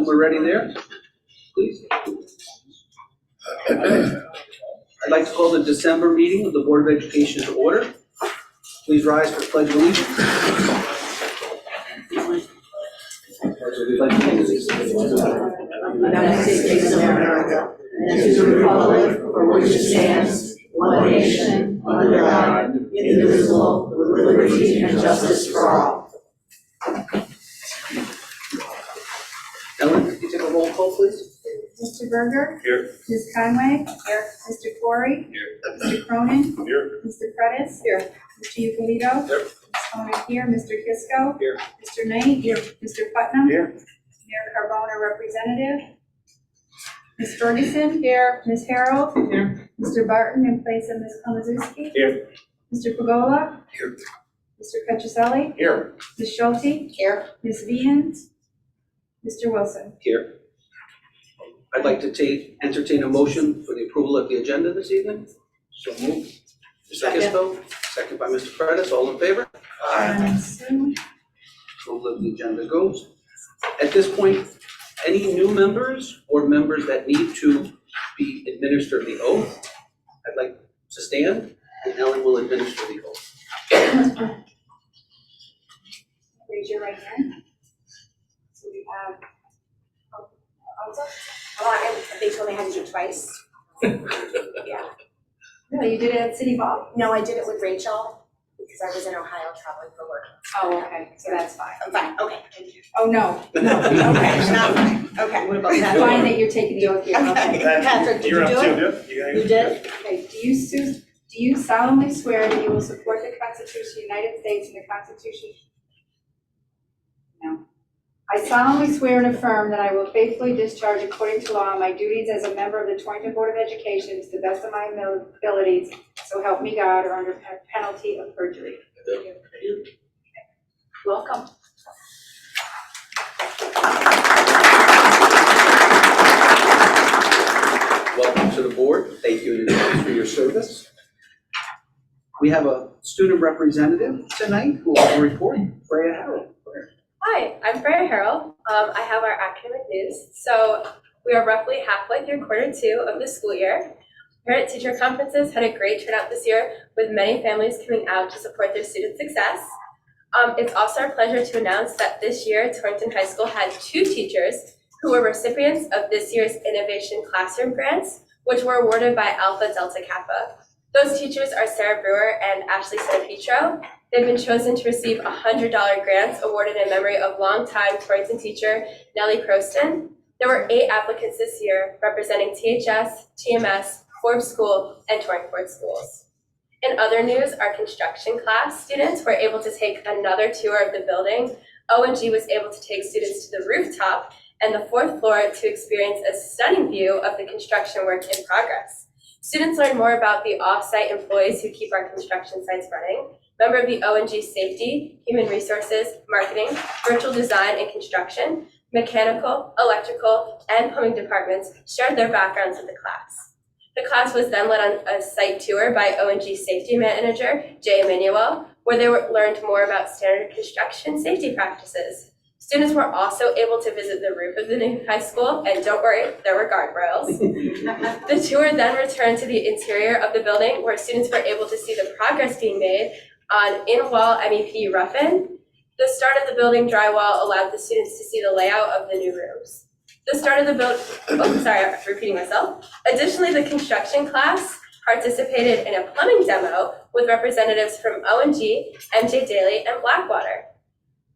when we're ready there, please. I'd like to call the December meeting of the Board of Education to order. Please rise for the Pledge of Allegiance. United States of America, and to the republic for which it stands, one nation, under God, indivisible, with liberty and justice for all. Ellen, could you take a roll call, please? Mr. Berger? Here. Ms. Conway? Here. Mr. Corey? Here. Mr. Cronin? Here. Mr. Predis? Here. Mr. Ucalito? Here. Ms. Conway here. Mr. Kisco? Here. Mr. Knight? Here. Mr. Putnam? Here. Mayor Carbona, representative. Ms. Ferguson? Here. Ms. Harold? Here. Mr. Barton in place of Ms. Komazuski? Here. Mr. Pagola? Here. Mr. Petroselli? Here. Ms. Schulte? Here. Ms. Vians? Mr. Wilson? Here. I'd like to entertain a motion for the approval of the agenda this evening. So moved. Mr. Kisco, second by Mr. Predis, all in favor? Sue? Approval of the agenda goes. At this point, any new members or members that need to be administered the oath, I'd like to stand, and Ellen will administer the oath. Raise your right hand. So we have, They told me I had to do it twice. Yeah. no, you did it at City Hall? No, I did it with Rachel because I was in Ohio traveling for work. Oh, okay, so that's fine. I'm fine. Okay. Thank you. Oh, no, no, Okay, okay. not fine. Okay. What about It's that? fine that you're taking the oath here, okay. Patrick, did you You're do up it? too, yeah? You did? Okay, do you solemnly swear that you will support the Constitution of the United States and the Constitution? No. I solemnly swear and affirm that I will faithfully discharge according to law my duties as a member of the Torrington Board of Education to the best of my abilities, so help me God, or under penalty of perjury. Welcome. Welcome to the board. Thank you in advance for your service. We have a student representative tonight who will report, Freya Harold. Hi, I'm Freya Harrell. I have our academic news. So we are roughly halfway through Q2 of the school year. Parent-teacher conferences had a great turnout this year, with many families coming out to support their student success. It's also our pleasure to announce that this year, Torrington High School had 2 teachers who were recipients of this year's Innovation Classroom Grants, which were awarded by Alpha Delta Kappa. Those teachers are Sarah Brewer and Ashley Sanpetro. They've been chosen to receive $100 grants awarded in memory of longtime Torrington teacher Nellie Croston. There were 8 applicants this year representing THS, TMS, Forbes School, and Torrington schools. In other news, our construction class students were able to take another tour of the building. O&G was able to take students to the rooftop and the 4th floor to experience a stunning view of the construction work in progress. Students learned more about the off-site employees who keep our construction sites running. Member of the O&G Safety, Human Resources, Marketing, Virtual Design and Construction, Mechanical, Electrical, and Plumbing departments shared their backgrounds with the class. The class was then led on a site tour by O&G Safety Manager, Jay Emanuel, where they learned more about standard construction safety practices. Students were also able to visit the roof of the new high school, and don't worry, there were guardrails. The tour then returned to the interior of the building, where students were able to see the progress being made on in-wall MEP rough-in. The start of the building drywall allowed the students to see the layout of the new rooms. The start of the I'm repeating myself. Additionally, the construction class participated in a plumbing demo with representatives from O&G, MJ Daly, and Blackwater.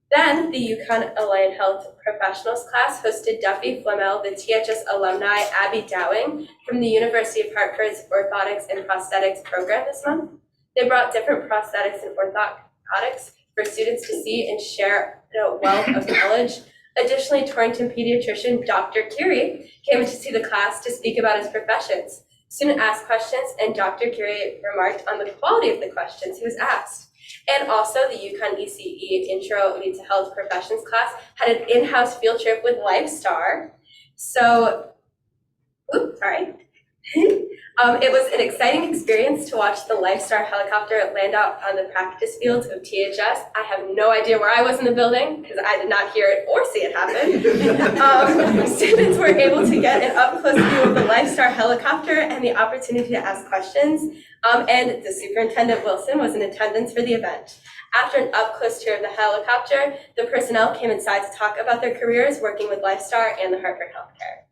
Then, the UConn Allied Health Professionals class hosted Duffy Flemel, the THS alumni Abby Dowing from the University of Hartford's Orthotics and Prosthetics program this month. They brought different prosthetics and orthotics for students to see and share a wealth of knowledge. Additionally, Torrington pediatrician Dr. Curie came to see the class to speak about his professions. Student asked questions, and Dr. Curie remarked on the quality of the questions he was asked. And also, the UConn ECE Intro to Health Professions class had an in-house field trip with Lifestar. So, It was an exciting experience to watch the LifeStar helicopter land out on the practice fields of THS. I have no idea where I was in the building because I did not hear it or see it happen. Students were able to get an up-close view of the LifeStar helicopter and the opportunity to ask questions. And the superintendent, Wilson, was in attendance for the event. After an up-close tour of the helicopter, the personnel came inside to talk about their careers working with LifeStar and the Hartford Healthcare.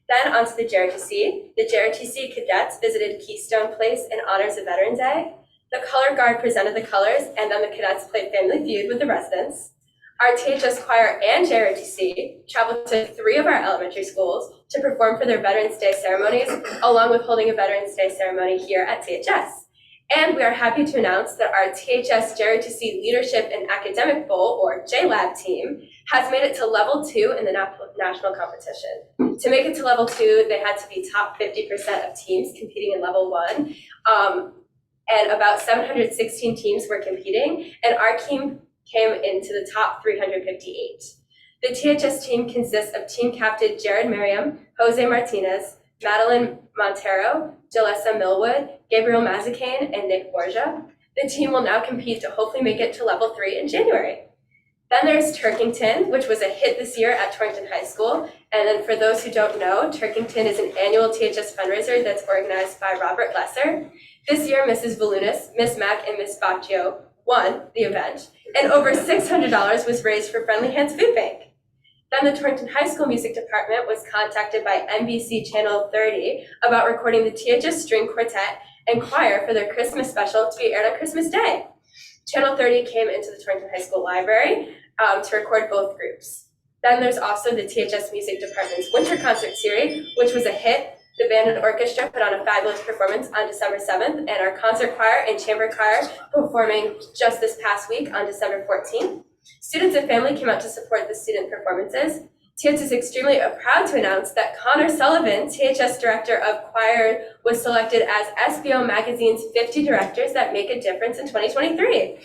Then onto the JRTC. The JRTC cadets visited Keystone Place in honors of Veterans Day. The color guard presented the colors, and then the cadets played Family Feud with the residents. Our THS choir and JRTC traveled to 3 of our elementary schools to perform for their Veterans Day ceremonies, along with holding a Veterans Day ceremony here at THS. And we are happy to announce that our THS JRTC Leadership and Academic Bowl, or JLAB team, has made it to level 2 in the national competition. To make it to level 2, they had to be top 50% of teams competing in level 1. And about 716 teams were competing, and our team came into the top 358. The THS team consists of team captain Jared Merriam, Jose Martinez, Madeline Montero, Jalessa Millwood, Gabriel Mazzacane, and Nick Borgia. The team will now compete to hopefully make it to level 3 in January. Then there's Torrington, which was a hit this year at Torrington High School. And then for those who don't know, Torrington is an annual THS fundraiser that's organized by Robert Lesser. This year, Mrs. Volunas, Miss Mack, and Miss Baccio won the event, and over $600 was raised for Friendly Hands Food Bank. Then the Torrington High School Music Department was contacted by NBC Channel 30 about recording the THS String Quartet and Choir for their Christmas special to be aired on Christmas Day. Channel 30 came into the Torrington High School Library to record both groups. Then there's also the THS Music Department's Winter Concert Series, which was a hit. The band and orchestra put on a fabulous performance on December 7th, and our concert choir and chamber choir performing just this past week on December 14th. Students and family came out to support the student performances. THS is extremely proud to announce that Connor Sullivan, THS Director of Choir, was selected as SBO Magazine's 50 Directors That Make a Difference in 2023.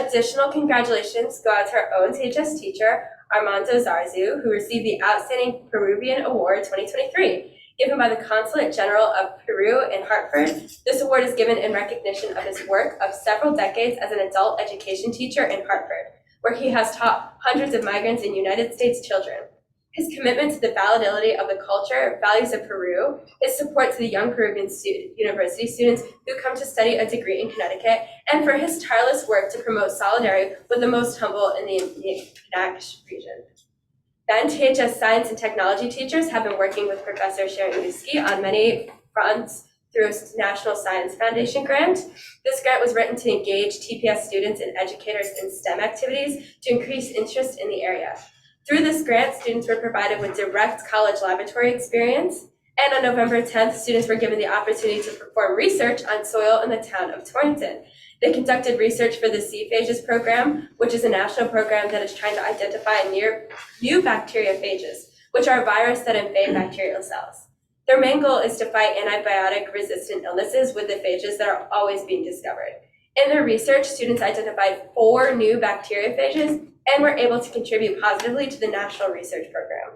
Additional congratulations go out to our own THS teacher, Armando Zarzu, who received the Outstanding Peruvian Award 2023. Given by the Consulate General of Peru in Hartford. This award is given in recognition of his work of several decades as an adult education teacher in Hartford, where he has taught hundreds of migrants and United States children. His commitment to the validity of the culture, values of Peru, his support to the young Peruvian university students who come to study a degree in Connecticut, and for his tireless work to promote solidarity with the most humble in the Kanash region. Then THS science and technology teachers have been working with Professor Sharon Yuski on many fronts through a National Science Foundation grant. This grant was written to engage TPS students and educators in STEM activities to increase interest in the area. Through this grant, students were provided with direct college laboratory experience, and on November 10th, students were given the opportunity to perform research on soil in the town of Torrington. They conducted research for the C-phages program, which is a national program that is trying to identify new bacteriophages, which are a virus that invade bacterial cells. Their main goal is to fight antibiotic-resistant illnesses with the phages that are always being discovered. In their research, students identified 4 new bacteriophages and were able to contribute positively to the national research program.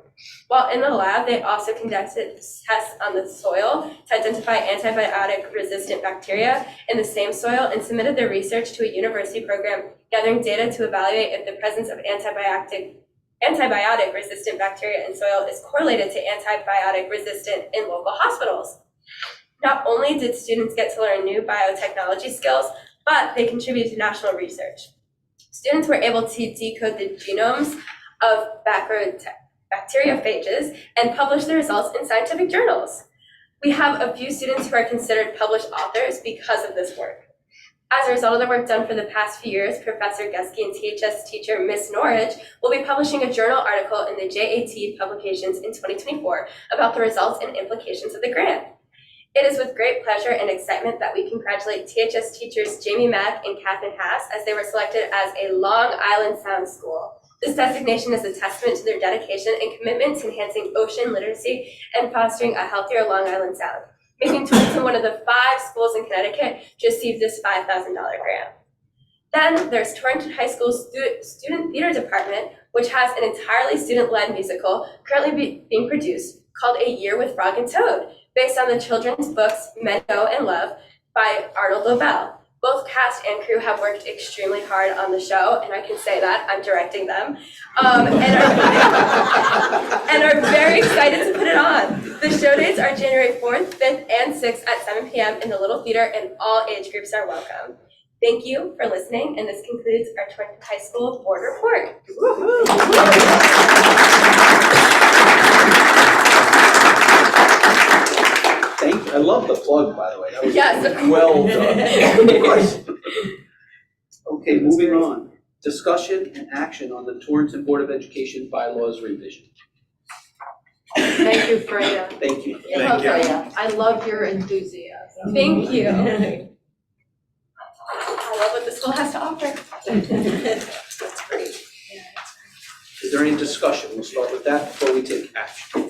While in the lab, they also conducted tests on the soil to identify antibiotic-resistant bacteria in the same soil and submitted their research to a university program gathering data to evaluate if the presence of antibiotic-resistant bacteria in soil is correlated to antibiotic-resistant in local hospitals. Not only did students get to learn new biotechnology skills, but they contributed to national research. Students were able to decode the genomes of bacteriophages and publish the results in scientific journals. We have a few students who are considered published authors because of this work. As a result of the work done for the past few years, Professor Geske and THS teacher Miss Norridge will be publishing a journal article in the JAT publications in 2024 about the results and implications of the grant. It is with great pleasure and excitement that we congratulate THS teachers Jamie Mack and Catherine Haas as they were selected as a Long Island Sound School. This designation is a testament to their dedication and commitment to enhancing ocean literacy and fostering a healthier Long Island Sound, making Torrington one of the 5 schools in Connecticut to receive this $5,000 grant. Then there's Torrington High School's Student Theater Department, which has an entirely student-led musical currently being produced called A Year with Frog and Toad. based on the children's books Men Know and Love by Arnold Lobel. Both cast and crew have worked extremely hard on the show, and I can say that, I'm directing them, and are very excited to put it on. The show dates are January 4th, 5th, and 6th at 7 p.m. in the Little Theater, and all age groups are welcome. Thank you for listening, and this concludes our Torrington High School Board Report. Thank you. I love the plug, by the way. That was Yes, of course. well done. Of course. Okay, moving on. Discussion and action on the Torrington Board of Education bylaws revision. Thank you, Freya. Thank you. I love your enthusiasm. Thank you. I love what the school has to offer. That's great. Is there any discussion? We'll start with that before we take action.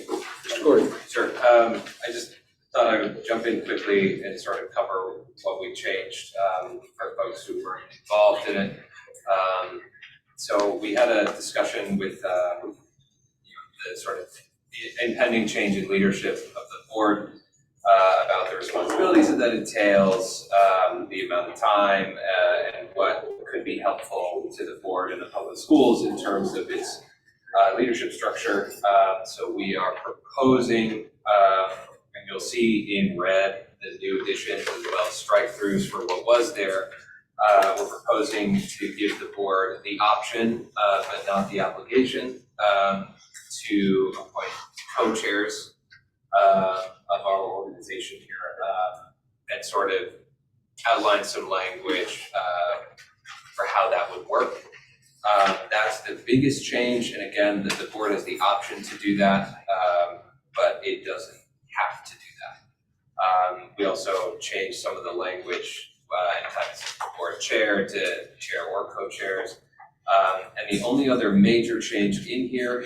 Mr. Gordon. Sure. I just thought I would jump in quickly and sort of cover what we changed for folks who weren't involved in it. So we had a discussion with the sort of the impending change in leadership of the board about the responsibilities that entails, the amount of time, and what could be helpful to the board and the public schools in terms of its leadership structure. So we are proposing, and you'll see in red the new additions as well as strike-throughs for what was there. We're proposing to give the board the option, but not the obligation, to appoint co-chairs of our organization here, and sort of outline some language for how that would work. That's the biggest change, and again, the board has the option to do that, but it doesn't have to do that. We also changed some of the language, anytime it's board chair to chair or co-chairs. And the only other major change in here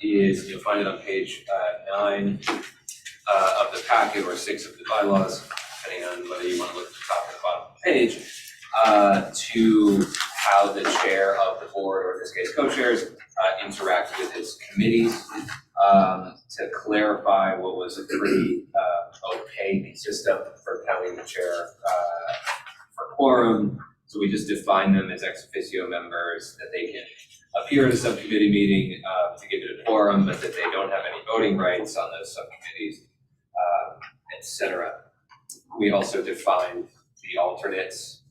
is, you'll find it on page 9 of the packet, or 6 of the bylaws, depending on whether you want to look at the top or the bottom of the page, to how the chair of the board, or in this case co-chairs, interact with his committees, to clarify what was a pretty opaque system for counting the chair for quorum. So we just define them as ex officio members, that they can appear at a subcommittee meeting to give it a quorum, but that they don't have any voting rights on those subcommittees, etc. We also defined the alternates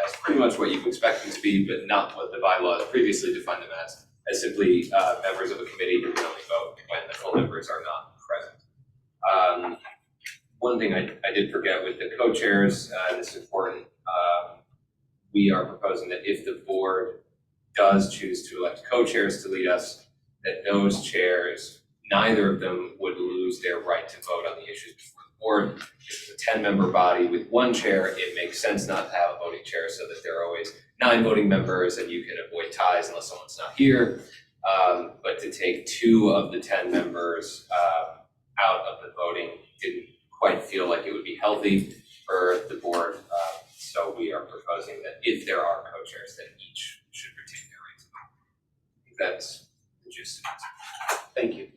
as pretty much what you would expect them to be, but not what the bylaws previously defined them as simply members of a committee who can only vote when the full members are not present. One thing I did forget with the co-chairs, and this is important, we are proposing that if the board does choose to elect co-chairs to lead us, that those chairs, neither of them would lose their right to vote on the issues before the board. If it's a 10-member body with one chair, it makes sense not to have a voting chair so that there are always 9 voting members and you can avoid ties unless someone's not here. But to take 2 of the 10 members out of the voting didn't quite feel like it would be healthy for the board. So we are proposing that if there are co-chairs, that each should retain their right to vote. I think that's the gist of it. Thank you.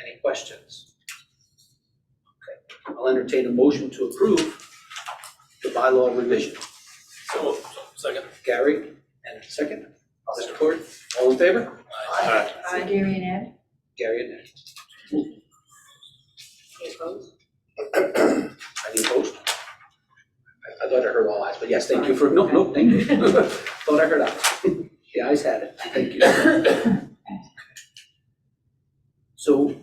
Any questions? Okay, I'll entertain a motion to approve the bylaw revision. So, second. Gary, and second. Mr. Gordon, all in favor? Aye. Gary and Ed? Gary and Ed. Any opposed? Any opposed? I thought I heard all ayes, but yes, thank you for, no, thank you. Thought I heard ayes. The ayes had it, thank you. So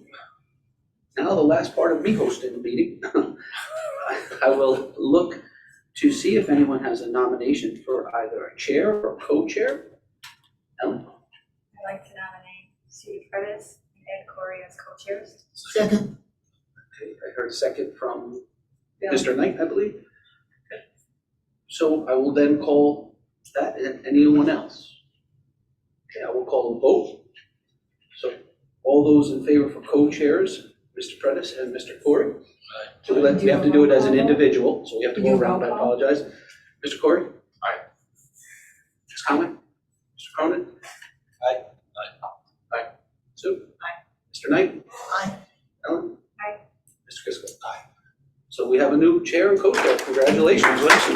now the last part of me hosting the meeting. I will look to see if anyone has a nomination for either a chair or co-chair. Ellen? I'd like to nominate Sue Curtis and Ed Corey as co-chairs. Second. Okay, I heard a second from Bill. Mr. Knight, I believe. Okay. So I will then call that, and anyone else? Okay, I will call a vote. So all those in favor for co-chairs, Mr. Prentice and Mr. Corey? So we have to do it as an individual, so we have to go around, I apologize. Mr. Corey? Aye. Ms. Conway? Mr. Cronin? Aye. Aye. Sue? Aye. Mr. Knight? Aye. Ellen? Aye. Kisco. Aye. So we have a new chair and co-chair. Congratulations. All right.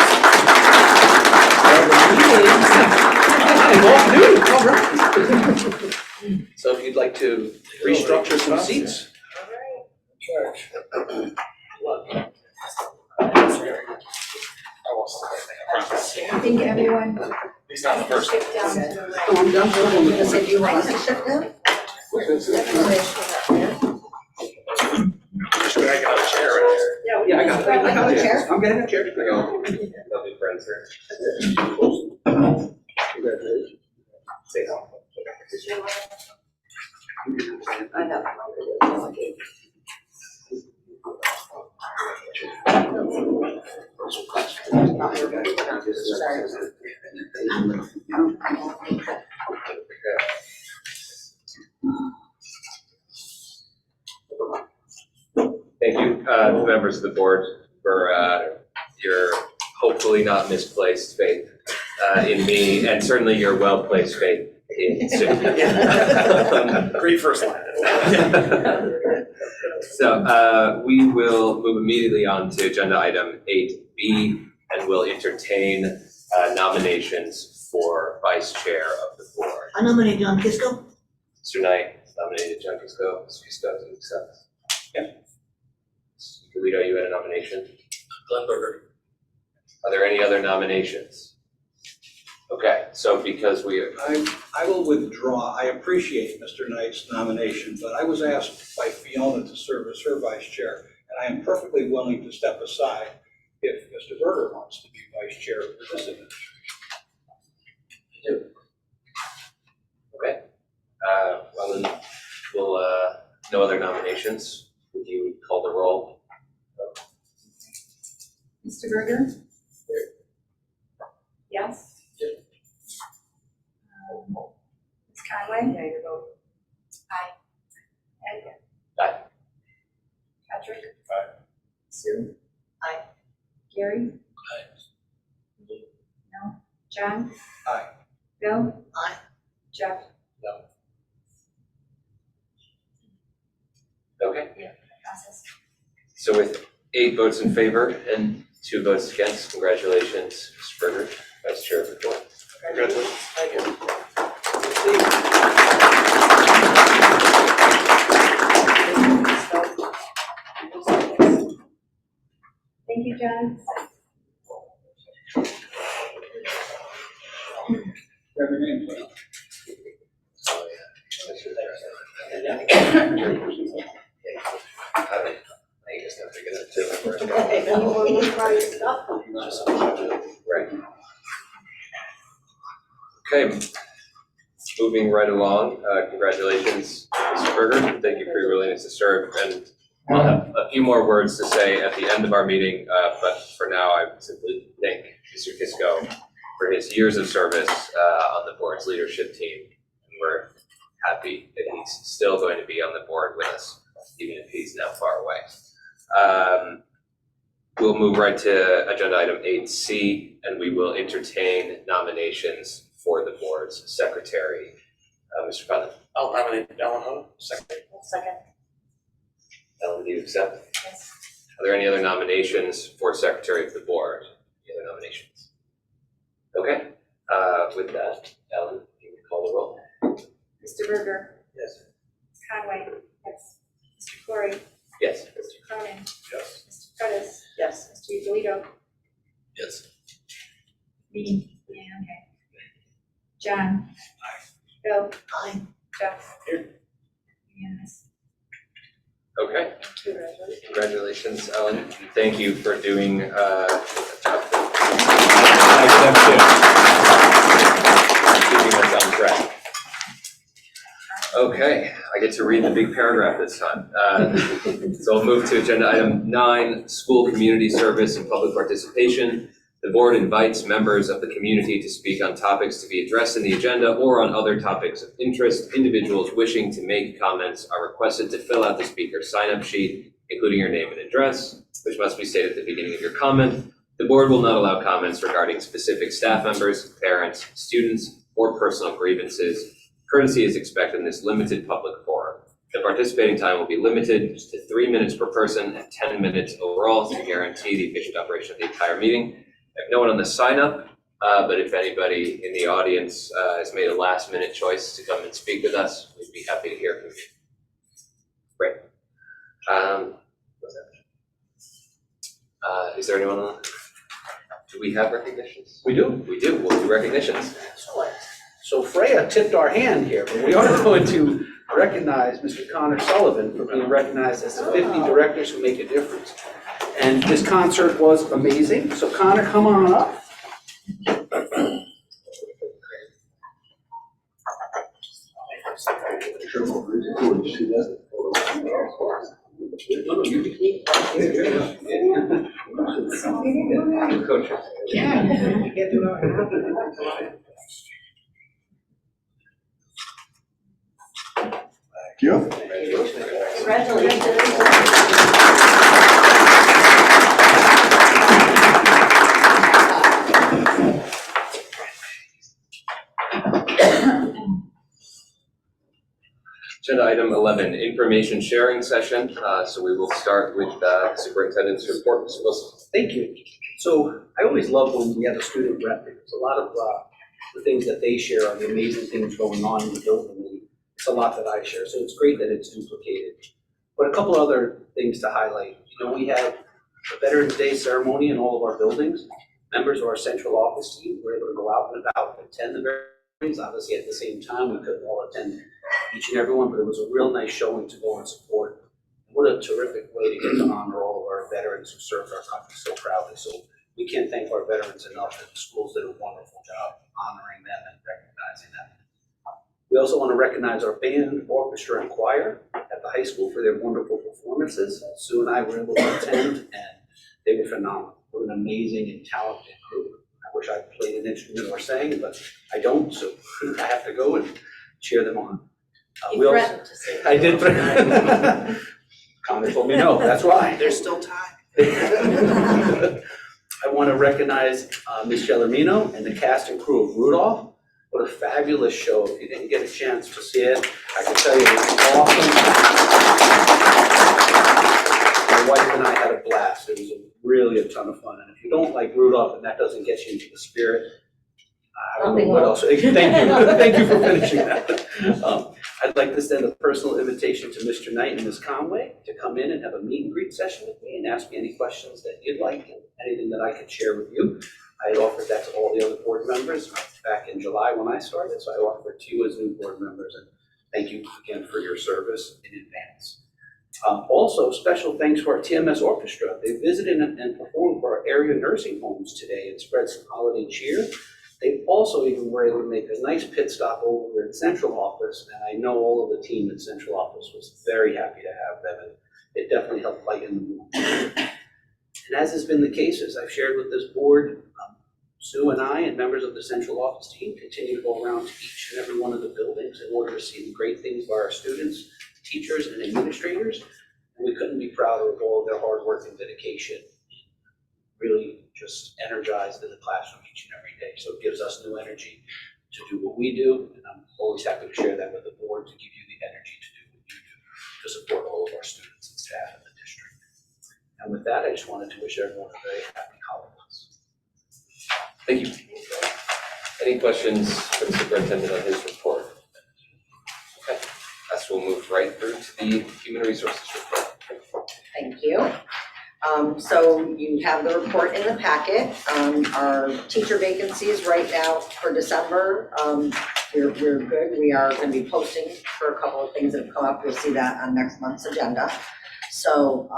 So if you'd like to restructure some seats. I think everyone He's not the first. shift down to the right. Oh, I'm down for one. You said you want to shift them? Should I got a chair in there? Yeah, I got it. I got a chair. I'm getting a chair. Lovely friends here. Congratulations. Say no. I know. Thank you, members of the board, for your hopefully not misplaced faith in me, and certainly your well-placed faith in Sue. Great first line. So we will move immediately on to agenda item 8B, and we'll entertain nominations for vice chair of the board. I nominate John Kisco. Mr. Knight nominated John Kisco. Mr. Kisco, do you accept? Yeah. Mr. Polito, you had a nomination? Glenn Berger. Are there any other nominations? Okay, so because we, I will withdraw. I appreciate Mr. Knight's nomination, but I was asked by Fiona to serve as her vice chair, and I am perfectly willing to step aside if Mr. Berger wants to be vice chair for this administration. okay. Well then, we'll, no other nominations. Would you call the roll? Mr. Berger? Yes? Ms. Conway? Yeah, your vote. Aye. Ed? Aye. Patrick? Aye. Sue? Aye. Gary? Aye. No. John? Aye. Bill? Aye. Jeff? Okay, Passes. so with 8 votes in favor and 2 votes against, congratulations, Mr. Berger, vice chair of the board. Congratulations. Thank you. Thank you, John. Have your name, please. Right. Okay, moving right along, congratulations, Mr. Berger, thank you for your willingness to serve, and I'll have a few more words to say at the end of our meeting, but for now, I simply thank Mr. Kisco for his years of service on the board's leadership team, and we're happy that he's still going to be on the board with us, even if he's now far away. We'll move right to agenda item 8C, and we will entertain nominations for the board's secretary. Mr. Conlon, I'll nominate Ellen Ho, second. Second. Ellen, do you accept? Yes. Are there any other nominations for secretary of the board? Any other nominations? Okay, with that, Ellen, you can call the roll. Mr. Berger? Yes. Ms. Conway? Yes. Mr. Corey? Yes. Mr. Cronin? Yes. Mr. Curtis? Yes. Mr. Polito? Yes. Me? Yeah, okay. John? Bill? Aye. Jeff? Here. Unanimous. Okay, Congratulations. congratulations, Ellen, and thank you for doing keeping us on track. Okay, I get to read the big paragraph this time. So I'll move to agenda item 9, school community service and public participation. The board invites members of the community to speak on topics to be addressed in the agenda or on other topics of interest. Individuals wishing to make comments are requested to fill out the speaker sign-up sheet, including your name and address, which must be stated at the beginning of your comment. The board will not allow comments regarding specific staff members, parents, students, or personal grievances. Courtesy is expected in this limited public forum. The participating time will be limited to 3 minutes per person and 10 minutes overall to guarantee the efficient operation of the entire meeting. I have no one on the sign up, but if anybody in the audience has made a last minute choice to come and speak with us, we'd be happy to hear from you. Great. What's that? Is there anyone on? Do we have recognitions? We do. We do. We'll do recognitions. Excellent. So Freya tipped our hand here, but we are going to recognize Mr. Connor Sullivan for being recognized as the 50 directors who make a difference. And this concert was amazing. So Connor, come on up. Coach. Agenda item 11, information sharing session. So we will start with superintendent's report. Mr. Wilson. Thank you. So I always love when we have a student rep, because a lot of the things that they share are the amazing things going on in the building. And it's a lot that I share, so it's great that it's duplicated. But a couple other things to highlight. You know, we had a Veterans Day ceremony in all of our buildings. Members of our central office team were able to go out and about, attend the ceremonies. Obviously, at the same time, we couldn't all attend each and every one, but it was a real nice showing to go and support. What a terrific way to get to honor all of our veterans who served our country so proudly. So we can't thank our veterans enough, and the schools did a wonderful job honoring them and recognizing them. We also want to recognize our band, orchestra, and choir at the high school for their wonderful performances. Sue and I were able to attend, and they were phenomenal. What an amazing and talented group. I wish I played an instrument or sang, but I don't, so I have to go and cheer them on. You threatened to say. I did. Connor told me no, that's why. There's still time. I want to recognize Ms. Gellermino and the cast and crew of Rudolph. What a fabulous show. If you didn't get a chance to see it, I can tell you it was awesome. My wife and I had a blast. It was really a ton of fun. And if you don't like Rudolph and that doesn't get you into the spirit, I don't know what else. Thank you. Thank you for finishing that. I'd like to send a personal invitation to Mr. Knight and Ms. Conway to come in and have a meet and greet session with me and ask me any questions that you'd like and anything that I could share with you. I had offered that to all the other board members back in July when I started, so I offer it to you as new board members, and thank you again for your service in advance. Also, special thanks to our TMS Orchestra. They visited and performed for our area nursing homes today and spread some holiday cheer. They also even were able to make a nice pit stop over at Central Office, and I know all of the team at Central Office was very happy to have them, and it definitely helped lighten the mood. And as has been the case, as I've shared with this board, Sue and I and members of the Central Office team continue to go around to each and every one of the buildings in order to see the great things by our students, teachers, and administrators, and we couldn't be prouder of all of their hard work and dedication. Really just energized in the classroom each and every day. So it gives us new energy to do what we do, and I'm always happy to share that with the board to give you the energy to do what you do to support all of our students and staff in the district. And with that, I just wanted to wish everyone a very happy holidays. Thank you. Any questions for the superintendent on his report? Okay, that's we'll move right through to the human resources report. Thank you. So you have the report in the packet. Our teacher vacancies right now for December, we're good. We are going to be posting for a couple of things that have come up. You'll see that on next month's agenda. So,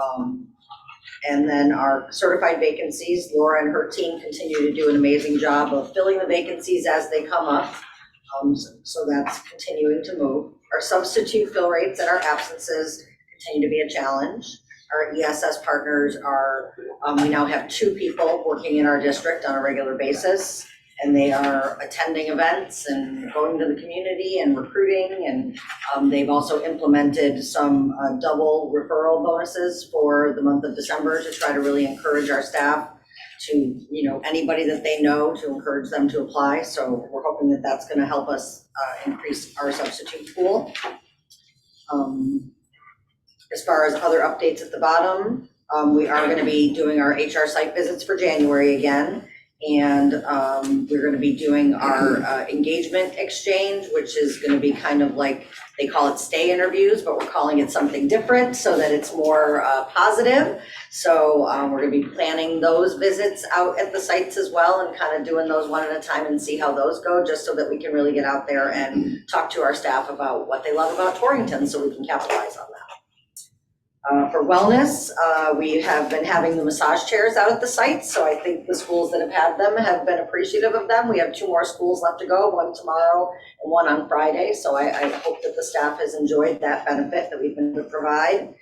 and then our certified vacancies, Laura and her team continue to do an amazing job of filling the vacancies as they come up. So that's continuing to move. Our substitute fill rates and our absences continue to be a challenge. Our ESS partners are, we now have 2 people working in our district on a regular basis, and they are attending events and going to the community and recruiting, and they've also implemented some double referral bonuses for the month of December to try to really encourage our staff to, you know, anybody that they know, to encourage them to apply. So we're hoping that that's going to help us increase our substitute pool. As far as other updates at the bottom, we are gonna be doing our HR site visits for January again. And we're gonna be doing our engagement exchange, which is gonna be kind of like, they call it stay interviews, but we're calling it something different so that it's more positive. So we're gonna be planning those visits out at the sites as well and kind of doing those one at a time and see how those go, just so that we can really get out there and talk to our staff about what they love about Torrington so we can capitalize on that. For wellness, we have been having the massage chairs out at the sites, so I think the schools that have had them have been appreciative of them. We have 2 more schools left to go, one tomorrow and one on Friday, so I hope that the staff has enjoyed that benefit that we've been able to provide.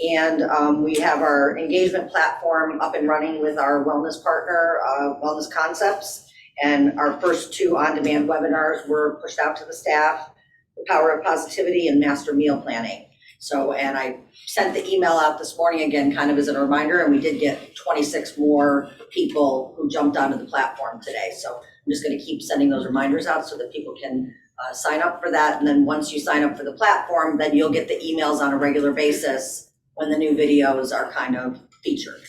And we have our engagement platform up and running with our wellness partner, Wellness Concepts, and our first 2 on-demand webinars were pushed out to the staff, The Power of Positivity and Master Meal Planning. So, and I sent the email out this morning again, kind of as a reminder, and we did get 26 more people who jumped onto the platform today. So I'm just gonna keep sending those reminders out so that people can sign up for that. And then once you sign up for the platform, then you'll get the emails on a regular basis when the new videos are kind of featured.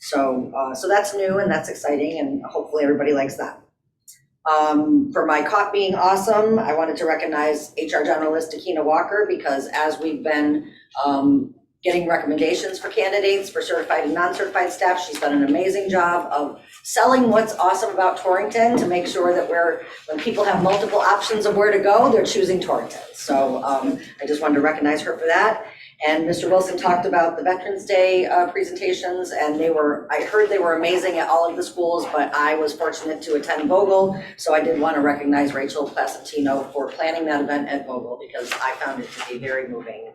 So, so that's new and that's exciting, and hopefully everybody likes that. For my caught being awesome, I wanted to recognize HR Generalist Takina Walker, because as we've been getting recommendations for candidates for certified and non-certified staff, she's done an amazing job of selling what's awesome about Torrington to make sure that when people have multiple options of where to go, they're choosing Torrington. So I just wanted to recognize her for that. And Mr. Wilson talked about the Veterans Day presentations, and I heard they were amazing at all of the schools, but I was fortunate to attend Vogel, so I did want to recognize Rachel Placentino for planning that event at Vogel, because I found it to be very moving.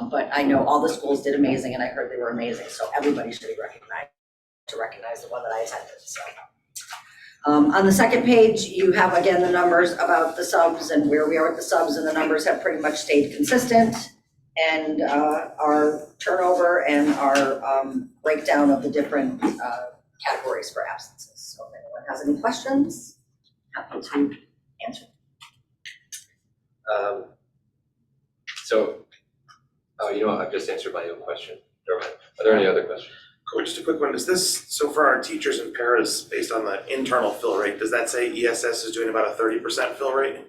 But I know all the schools did amazing, and I heard they were amazing, so everybody should be recognized to recognize the one that I attended. So on the second page, you have again the numbers about the subs and where we are with the subs, and the numbers have pretty much stayed consistent. And our turnover and our breakdown of the different categories for absences. So if anyone has any questions, happy to answer. I've just answered my own question. Are there any other questions? Cool, just a quick one. Is this, so for our teachers and paras, based on the internal fill rate, does that say ESS is doing about a 30% fill rate?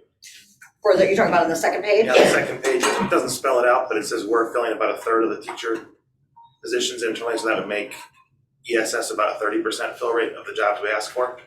Or that you're talking about on the second page? Yeah, the second page, it doesn't spell it out, but it says we're filling about a third of the teacher positions internally, so that would make ESS about a 30% fill rate of the jobs we ask for.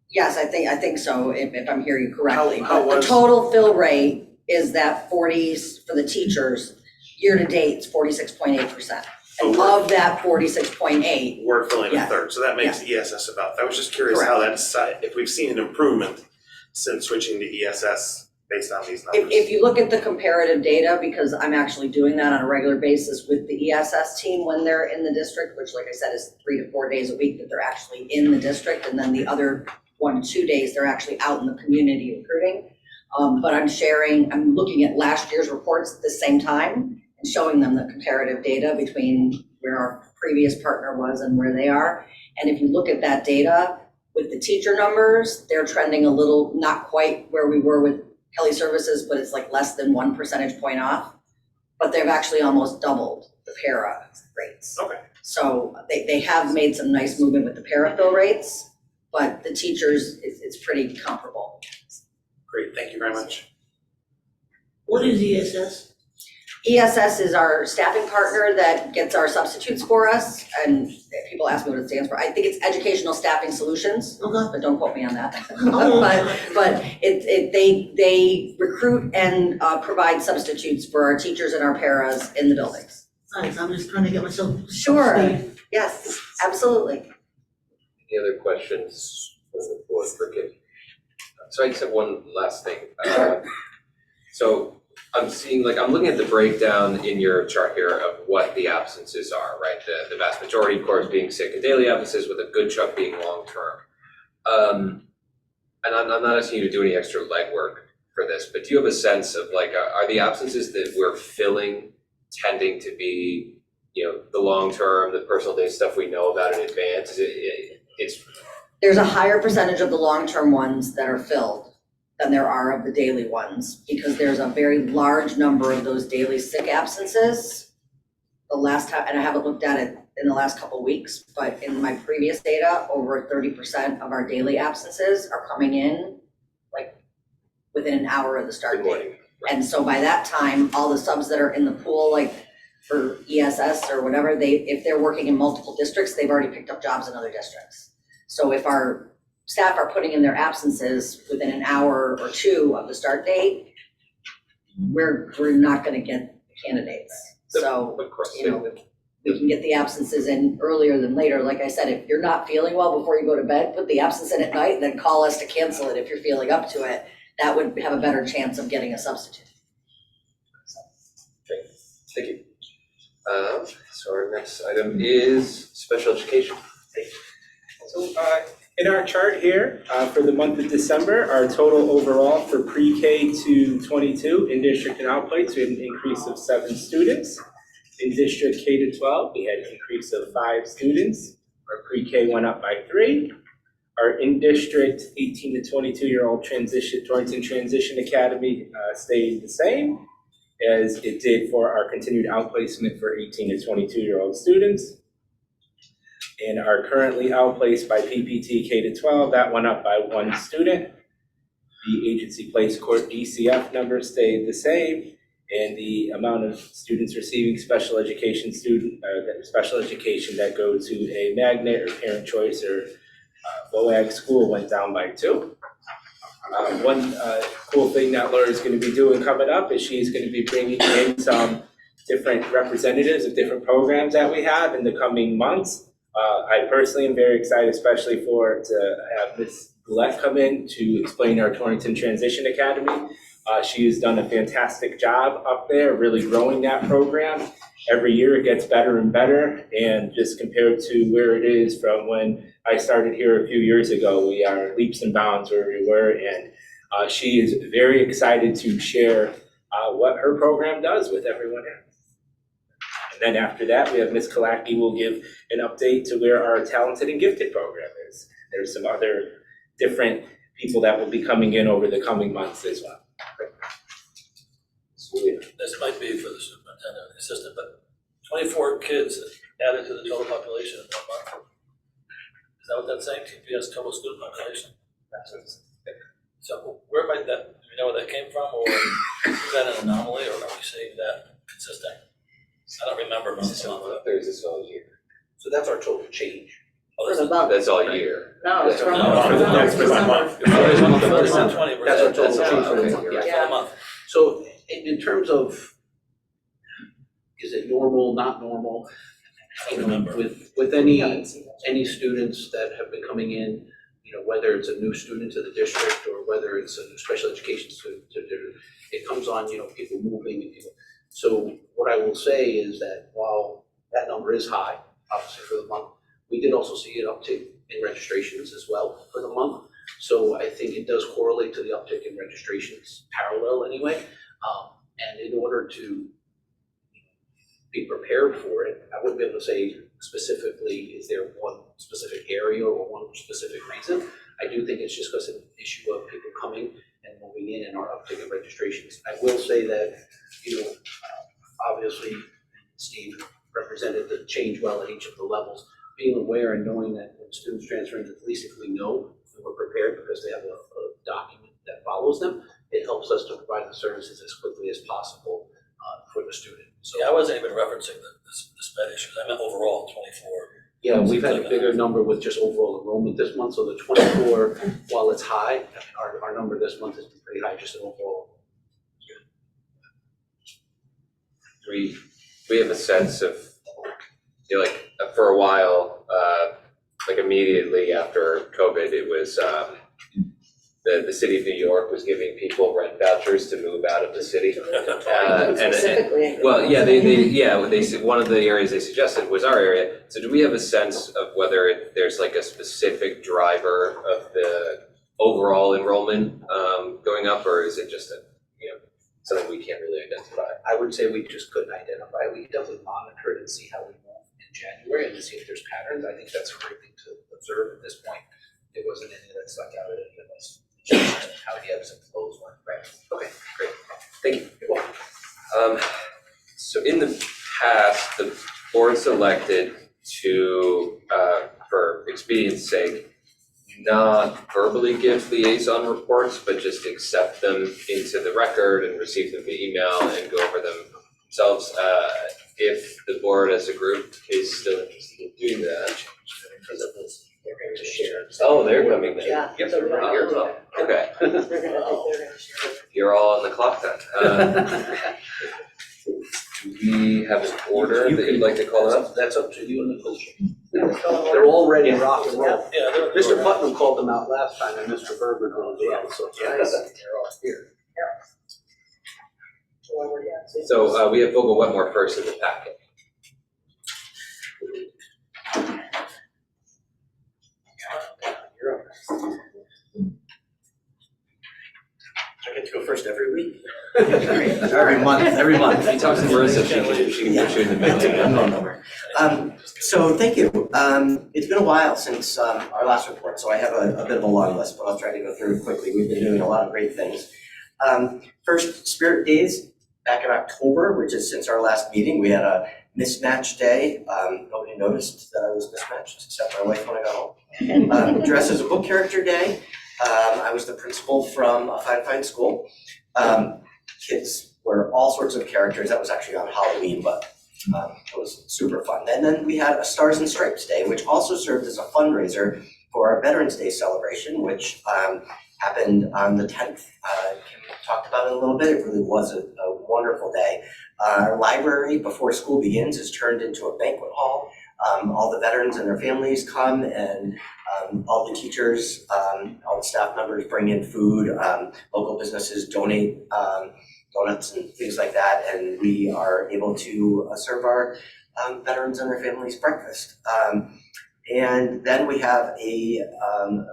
Yes, I think so, if I'm hearing you correctly. How But the was- total fill rate is that 40s for the teachers, year to date, it's 46.8%. And So of that 46.8, we're filling Yeah. a third, so that makes ESS about, I was just curious how that's, if we've seen an improvement since switching to ESS based on these numbers. if you look at the comparative data, because I'm actually doing that on a regular basis with the ESS team when they're in the district, which like I said is 3 to 4 days a week that they're actually in the district, and then the other 1 to 2 days they're actually out in the community recruiting. But I'm looking at last year's reports at the same time and showing them the comparative data between where our previous partner was and where they are. And if you look at that data with the teacher numbers, they're trending a little, not quite where we were with Kelly Services, but it's like less than 1 percentage point off. But they've actually almost doubled the para rates. Okay. So they have made some nice movement with the para fill rates, but the teachers, it's pretty comparable. Great, thank you very much. What is ESS? ESS is our staffing partner that gets our substitutes for us, and people ask me what it stands for. I think it's Educational Staffing Solutions, Okay. but don't quote me on that. Oh. But they recruit and provide substitutes for our teachers and our paras in the buildings. Nice, I'm just trying to get myself. Sure. up to speed. Yes, absolutely. Any other questions from the board for Kim? So I just have one last thing. So I'm looking at the breakdown in your chart here of what the absences are, right? The vast majority, of course, being sick and daily absences, with a good chunk being long-term. And I'm not asking you to do any extra legwork for this, but do you have a sense of are the absences that we're filling tending to be, the long-term, the personal day stuff we know about in advance? It's There's a higher percentage of the long-term ones that are filled than there are of the daily ones, because there's a very large number of those daily sick absences. The last time, and I haven't looked at it in the last couple of weeks, but in my previous data, over 30% of our daily absences are coming in like within an hour of the start date. And so by that time, all the subs that are in the pool, like for ESS or whatever, if they're working in multiple districts, they've already picked up jobs in other districts. So if our staff are putting in their absences within an hour or two of the start date, we're not gonna get candidates. So, you know, we can get the absences in earlier than later. Like I said, if you're not feeling well before you go to bed, put the absence in at night, then call us to cancel it if you're feeling up to it. That would have a better chance of getting a substitute. Thank you. So our next item is special education. So in our chart here, for the month of December, our total overall for pre-K to 22 in district and outplace, we had an increase of 7 students. In district K to 12, we had an increase of 5 students. Our pre-K went up by 3. Our in-district 18 to 22-year-old Torrington Transition Academy stayed the same as it did for our continued outplacement for 18 to 22-year-old students. And are currently outplaced by PPT K to 12, that went up by 1 student. The agency place court DCF number stayed the same, and the amount of students receiving special education that go to a magnet or parent choice or BOAG school went down by 2. One cool thing that Laura's going to be doing coming up is she's going to be bringing in some different representatives of different programs that we have in the coming months. I personally am very excited, especially to have Ms. Gillette come in to explain our Torrington Transition Academy. She has done a fantastic job up there, really growing that program. Every year it gets better and better, and just compared to where it is from when I started here a few years ago, we are leaps and bounds where we were, and she is very excited to share what her program does with everyone else. And then after that, we have Ms. Kalaki who will give an update to where our talented and gifted program is. There's some other different people that will be coming in over the coming months as well. This might be for the superintendent and assistant, but 24 kids added to the total population in 1 month. Is that what that's saying, TPS total student population? So where might that, do we know where that came from, or is that an anomaly, or are we seeing that consistent? I don't remember month to month. There's this all year. So that's our total change. Oh, For this the is- month. That's all year. No, it's from. No, for the next month. Oh, there's one for For the the month. 20, That's our total That's change all, for the okay, month. you're right. Yeah. For the month. So in terms of, is it normal, not normal? I don't remember. With any students that have been coming in, you know, whether it's a new student to the district or whether it's a new special education student, it comes on, you know, people moving and people. So what I will say is that while that number is high, obviously for the month, we did also see an uptick in registrations as well for the month. So I think it does correlate to the uptick in registrations parallel anyway. And in order to be prepared for it, I wouldn't be able to say specifically, is there one specific area or one specific reason? I do think it's just because of an issue of people coming and moving in and our uptick in registrations. I will say that, you know, obviously Steve represented the change well at each of the levels. Being aware and knowing that when students transfer into, at least if we know and we're prepared because they have a document that follows them, it helps us to provide the services as quickly as possible for the student. So Yeah, I wasn't even referencing the sped issues, I meant overall 24. yeah, we've had a bigger number with just overall enrollment this month, so the 24, while it's high, I mean, our number this month has been pretty high just in overall. We have a sense of, you know, like for a while, like immediately after COVID, it was the city of New York was giving people rent vouchers to move out of the city. Specifically. Well, yeah, they said one of the areas they suggested was our area. So do we have a sense of whether there's like a specific driver of the overall enrollment going up, or is it just something we can't really identify? I would say we just couldn't identify. We definitely monitor it and see how we move in January and to see if there's patterns. I think that's a great thing to observe at this point. It wasn't anything that stuck out at any of us. how the ebbs and flows went, right? Okay, great. Thank you. You're welcome. So in the past, the board selected to, for expedience's sake, not verbally give liaison reports, but just accept them into the record and receive them via email and go over them themselves. If the board as a group is still interested in doing that. They're going to share. Oh, they're coming then. Yeah. Yep. So we're gonna Oh, do that. okay. They're gonna share. You're all on the clock then. Do we have an order that you'd like to call out? That's up to you and the coach. They're all ready to rock and roll. Yeah, they're. Mr. Putnam called them out last time, and Mr. Berger did as well, so it's nice that they're all here. So we have Vogel Wetmore first in the packet. I get to go first every week. Every month. He talks to Marissa, she can put you in the middle. So thank you. It's been a while since our last report, so I have a bit of a long list, but I'll try to go through it quickly. We've been doing a lot of great things. First, Spirit Days, back in October, which is since our last meeting, we had a mismatch day. Nobody noticed that I was mismatched, except my wife when I got home. Dress as a book character day. I was the principal from a fine school. Kids were all sorts of characters. That was actually on Halloween, but it was super fun. And then we had a Stars and Stripes Day, which also served as a fundraiser for our Veterans Day celebration, which happened on the 10th. Kim talked about it a little bit. It really was a wonderful day. Our library, before school begins, is turned into a banquet hall. All the veterans and their families come, and all the teachers, all the staff members bring in food. Local businesses donate donuts and things like that, and we are able to serve our veterans and their families breakfast. And then we have a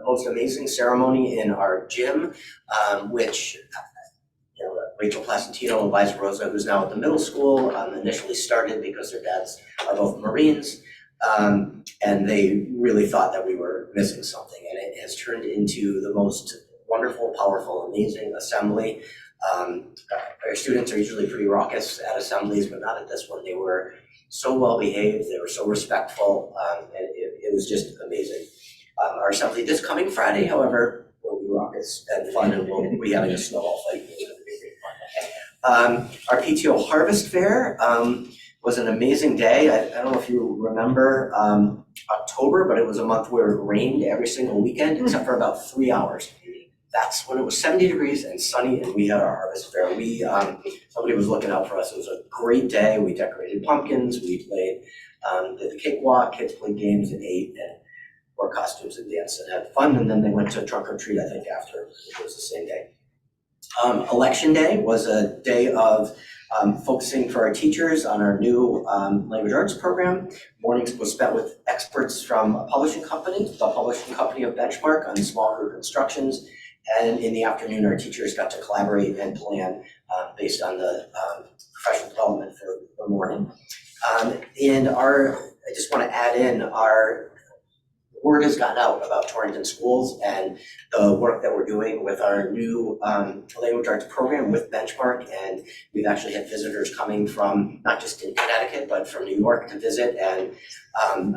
most amazing ceremony in our gym, which Rachel Placentino and Liza Rosa, who's now at the middle school, initially started because their dads are both Marines. And they really thought that we were missing something, and it has turned into the most wonderful, powerful, amazing assembly. Our students are usually pretty raucous at assemblies, but not at this one. They were so well behaved, they were so respectful, and it was just amazing. Our assembly this coming Friday, however, will be raucous and fun, and we'll be having a snowball fight. It's gonna be great fun. Our PTO Harvest Fair was an amazing day. I don't know if you remember October, but it was a month where it rained every single weekend except for about 3 hours. That's when it was 70 degrees and sunny, and we had our harvest fair. Somebody was looking out for us. It was a great day. We decorated pumpkins. We played, did the cakewalk. Kids played games and ate and wore costumes and danced and had fun. And then they went to trunk or treat, I think, after. It was the same day. Election day was a day of focusing for our teachers on our new language arts program. Mornings was spent with experts from a publishing company, the publishing company of Benchmark, on small group instructions. And in the afternoon, our teachers got to collaborate and plan based on the professional development for the morning. I just want to add in, our word has gotten out about Torrington schools and the work that we're doing with our new language arts program with Benchmark. And we've actually had visitors coming from not just in Connecticut, but from New York to visit. And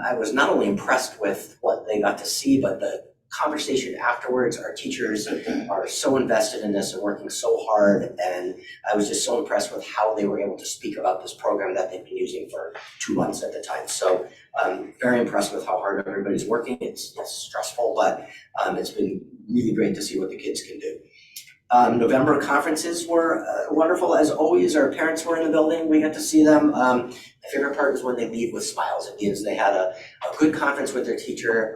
I was not only impressed with what they got to see, but the conversation afterwards. Our teachers are so invested in this and working so hard, and I was just so impressed with how they were able to speak about this program that they've been using for 2 months at the time. So very impressed with how hard everybody's working. It's stressful, but it's been really great to see what the kids can do. November conferences were wonderful. As always, our parents were in the building. We got to see them. My favorite part was when they leave with smiles. It means they had a good conference with their teacher,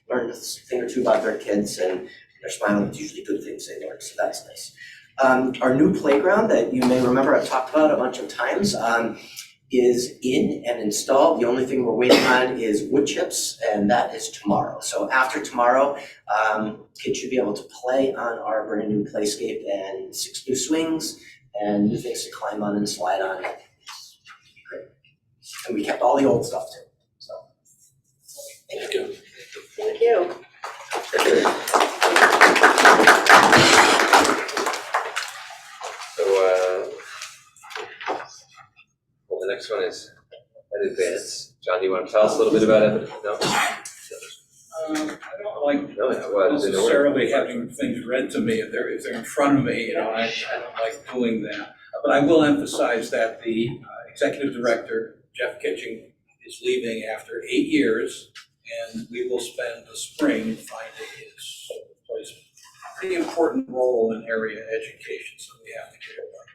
learned a thing or two about their kids, and they're smiling. It's usually good things they learned, so that's nice. Our new playground that you may remember I've talked about a bunch of times is in and installed. The only thing we're waiting on is wood chips, and that is tomorrow. So after tomorrow, kids should be able to play on our brand new playscape and 6 new swings and new things to climb on and slide on. It's great. And we kept all the old stuff too. So thank you. Thank you. one is at Advance. John, do you want to tell us a little bit about it? No? I don't like No, yeah, well, it's in order. necessarily having things read to me if they're in front of me, I don't like doing that. But I will emphasize that the executive director, Jeff Kitching, is leaving after 8 years, and we will spend the spring finding his replacement. Pretty important role in area education, so we have to get it right.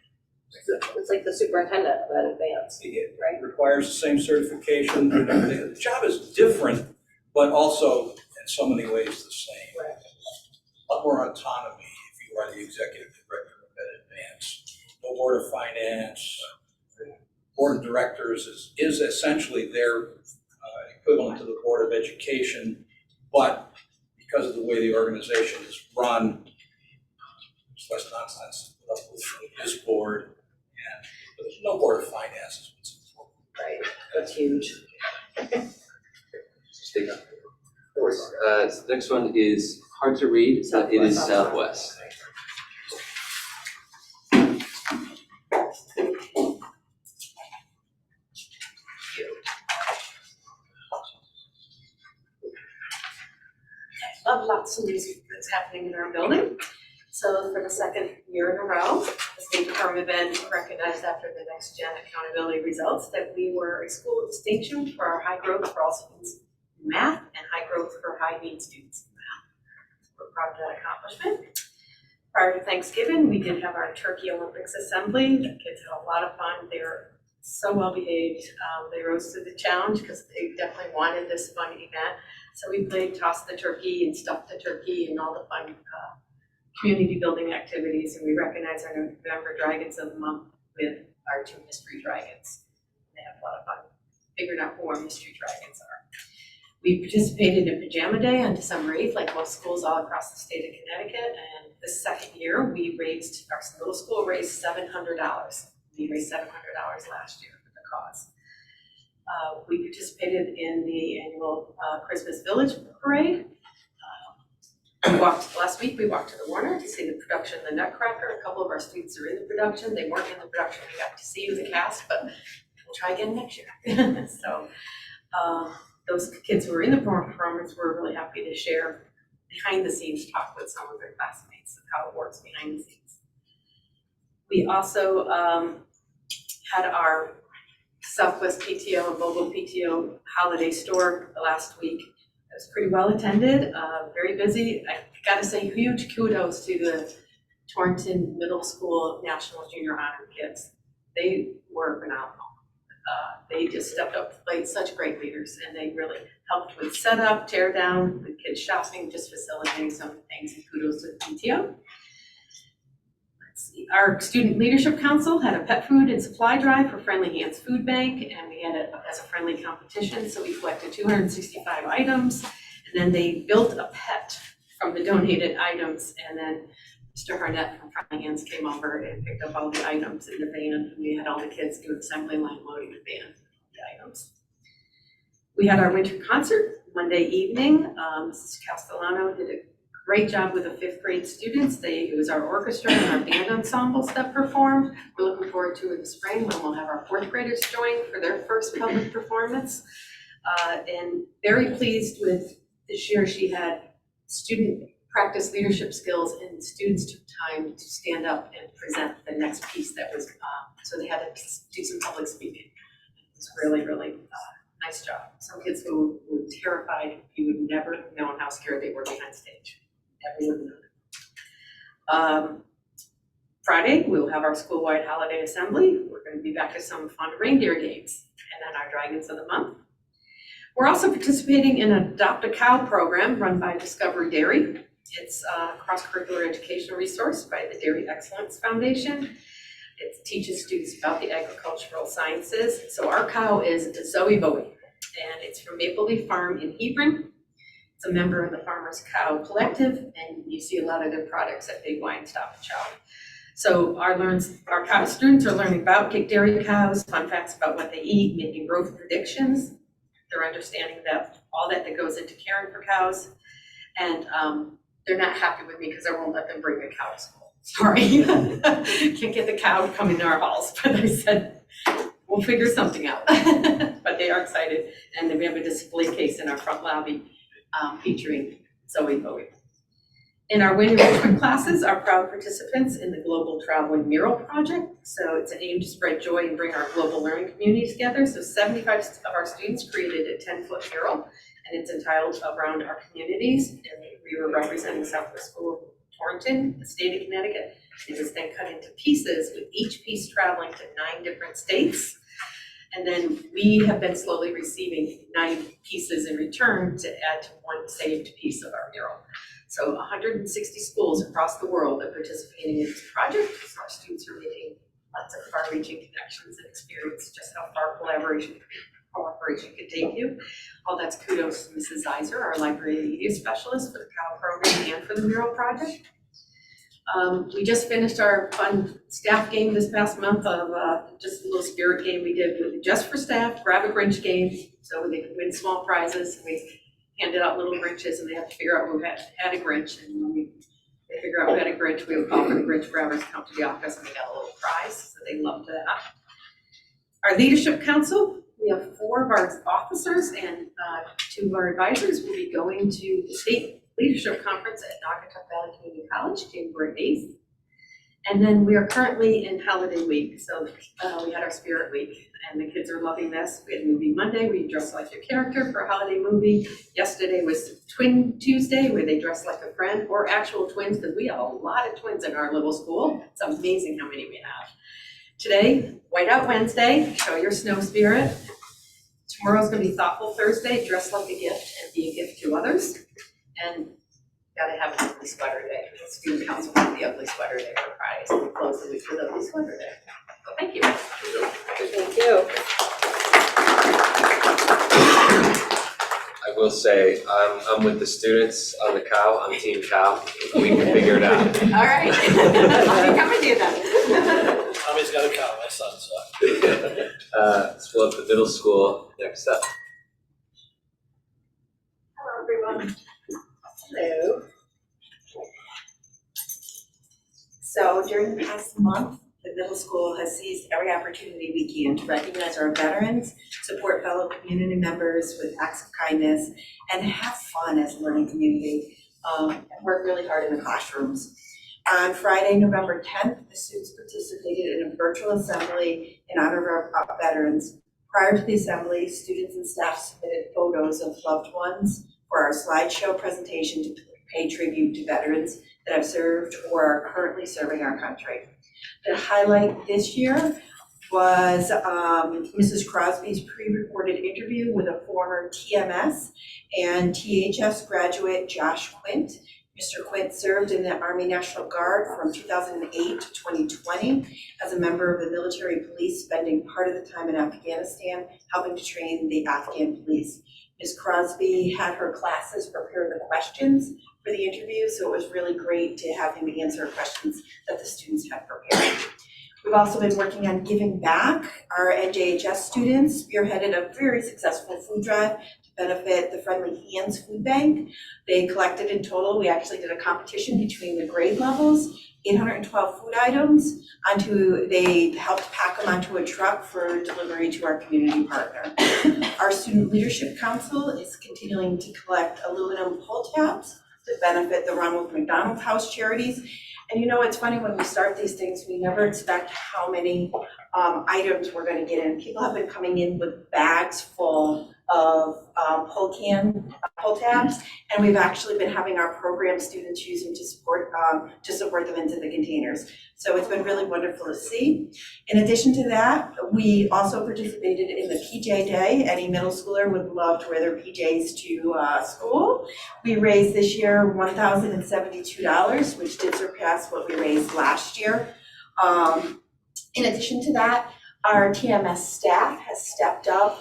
It's like the superintendent at Advance. It requires the same certification. The job is different, but also in so many ways the same. Right. A lot more autonomy if you are the executive director of Advance. No board of finance, board of directors is essentially their equivalent to the board of education, but because of the way the organization is run, there's less nonsense with this board, and there's no board of finance. Right, that's huge. Stick up. Next one is hard to read. It is Southwest. Lots of news that's happening in our building. So for the second year in a row, the State Department of Ed recognized after the Next Gen accountability results that we were a school of distinction for our high growth for all students in math and high growth for high need students in math. We're proud of that accomplishment. Prior to Thanksgiving, we did have our Turkey Olympics assembly. The kids had a lot of fun. They were so well behaved. They rose to the challenge because they definitely wanted this fun event. So we played toss the turkey and stuff the turkey and all the fun community building activities. And we recognize our November Dragons of the Month with our 2 mystery dragons. They have a lot of fun figuring out who our mystery dragons are. We participated in Pajama Day on December 8th, like most schools all across the state of Connecticut. And the second year, we raised, our middle school raised $700. We raised $700 last year for the cause. We participated in the annual Christmas Village Parade. Last week we walked to the Warner to see the production of the Nutcracker. A couple of our students are in the production. They weren't in the production we got to see the cast, but we'll try again next year. So those kids who were in the performance were really happy to share behind the scenes talk with some of their classmates of how it works behind the scenes. We also had our Southwest PTO and Mobile PTO holiday store last week. It was pretty well attended, very busy. I gotta say huge kudos to the Torrington Middle School National Junior Honor kids. They were phenomenal. They just stepped up to the plate, such great leaders, and they really helped with setup, tear down, the kids shopping, just facilitating some things, and kudos to the PTO. Our Student Leadership Council had a pet food and supply drive for Friendly Hands Food Bank, and we had it as a friendly competition. So we collected 265 items, and then they built a pet from the donated items. And then Mr. Harnett from Friendly Hands came over and picked up all the items in the van. We had all the kids do assembly line loading the van, the items. We had our winter concert Monday evening. Mrs. Castellano did a great job with the 5th grade students. It was our orchestra and our band ensembles that performed. We're looking forward to it in the spring when we'll have our 4th graders join for their first public performance. And very pleased with this year, she had student practice leadership skills and students took time to stand up and present the next piece that was, so they had to do some public speaking. It was really, really nice job. Some kids who were terrified, you would never know how scared they were behind stage. Everyone knew. Friday, we'll have our school-wide holiday assembly. We're going to be back to some fun reindeer games and then our Dragons of the Month. We're also participating in an Adopt a Cow program run by Discovery Dairy. It's a cross-curricular educational resource by the Dairy Excellence Foundation. It teaches students about the agricultural sciences. So our cow is Zoe Bowie, and it's from Maple Leaf Farm in Hebron. It's a member of the Farmers Cow Collective, and you see a lot of their products at Big Wine Stop and Shop. So our cow students are learning about dairy cows, fun facts about what they eat, making growth predictions. They're understanding that all that goes into caring for cows. And they're not happy with me because I won't let them bring a cow to school. Sorry, can't get the cow to come into our halls, but I said, we'll figure something out. But they are excited, and then we have a display case in our front lobby featuring Zoe Bowie. In our WIN enrichment classes are proud participants in the Global Traveling Mural Project. So it's an aim to spread joy and bring our global learning community together. So 75 of our students created a 10-foot mural, and it's entitled Around Our Communities. And we were representing Southwest School of Torrington, the state of Connecticut. It was then cut into pieces, with each piece traveling to 9 different states. And then we have been slowly receiving 9 pieces in return to add to one saved piece of our mural. So 160 schools across the world are participating in this project. So our students are making lots of far-reaching connections and experience just how far cooperation can take you. All that's kudos to Mrs. Zeiser, our library media specialist, for the COW program and for the mural project. We just finished our fun staff game this past month of just a little spirit game we did with just for staff, grab a Grinch game, so they could win small prizes. We handed out little Grinches, and they have to figure out who had a Grinch. And when they figure out who had a Grinch, we would call for the Grinch grabbers to come to the office, and they got a little prize, so they loved that. Our leadership council, we have 4 of our officers and 2 of our advisors will be going to the state leadership conference at Naugatuck Valley Community College, January 8th. And then we are currently in holiday week, so we had our spirit week, and the kids are loving this. We had movie Monday, where you dress like your character for a holiday movie. Yesterday was Twin Tuesday, where they dress like a friend, or actual twins, because we have a lot of twins in our little school. It's amazing how many we have. Today, Whiteout Wednesday, show your snow spirit. Tomorrow's gonna be Thoughtful Thursday, dress like a gift and be a gift to others. And gotta have an ugly sweater day. The student council had the ugly sweater day for Friday, so we close the week with ugly sweater day. So thank you. Thank you. I will say, I'm with the students on the cow, I'm team cow, we can figure it out. All right, I'll be coming to you then. Tommy's got a cow, my son, so. So we'll have the middle school next up. Hello, everyone. Hello. So during the past month, the middle school has seized every opportunity we can to recognize our veterans, support fellow community members with acts of kindness, and have fun as a learning community, and work really hard in the classrooms. On Friday, November 10th, the students participated in a virtual assembly in honor of our veterans. Prior to the assembly, students and staff submitted photos of loved ones for our slideshow presentation to pay tribute to veterans that have served or are currently serving our country. The highlight this year was Mrs. Crosby's pre-recorded interview with a former TMS and THS graduate, Josh Quint. Mr. Quint served in the Army National Guard from 2008 to 2020 as a member of the military police, spending part of the time in Afghanistan helping to train the Afghan police. Ms. Crosby had her classes prepare the questions for the interview, so it was really great to have him answer questions that the students had prepared. We've also been working on giving back. Our NJHS students spearheaded a very successful food drive to benefit the Friendly Hands Food Bank. They collected in total, we actually did a competition between the grade levels, 812 food items they helped pack them onto a truck for delivery to our community partner. Our Student Leadership Council is continuing to collect aluminum pull tabs to benefit the Ronald McDonald House charities. And you know, it's funny, when we start these things, we never expect how many items we're gonna get in. People have been coming in with bags full of pull tabs, and we've actually been having our program students use them to support them into the containers. So it's been really wonderful to see. In addition to that, we also participated in the PJ Day. Any middle schooler would love to wear their PJs to school. We raised this year $1,072, which did surpass what we raised last year. In addition to that, our TMS staff has stepped up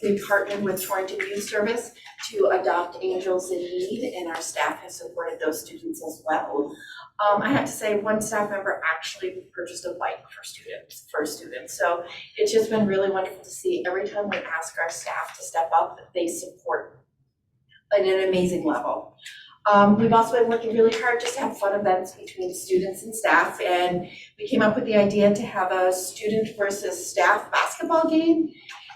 we partnered with Torrington Youth Service to adopt Angels in Need, and our staff has supported those students as well. I have to say, one staff member actually purchased a bike for students. So it's just been really wonderful to see. Every time we ask our staff to step up, they support at an amazing level. We've also been working really hard just to have fun events between students and staff, and we came up with the idea to have a student versus staff basketball game.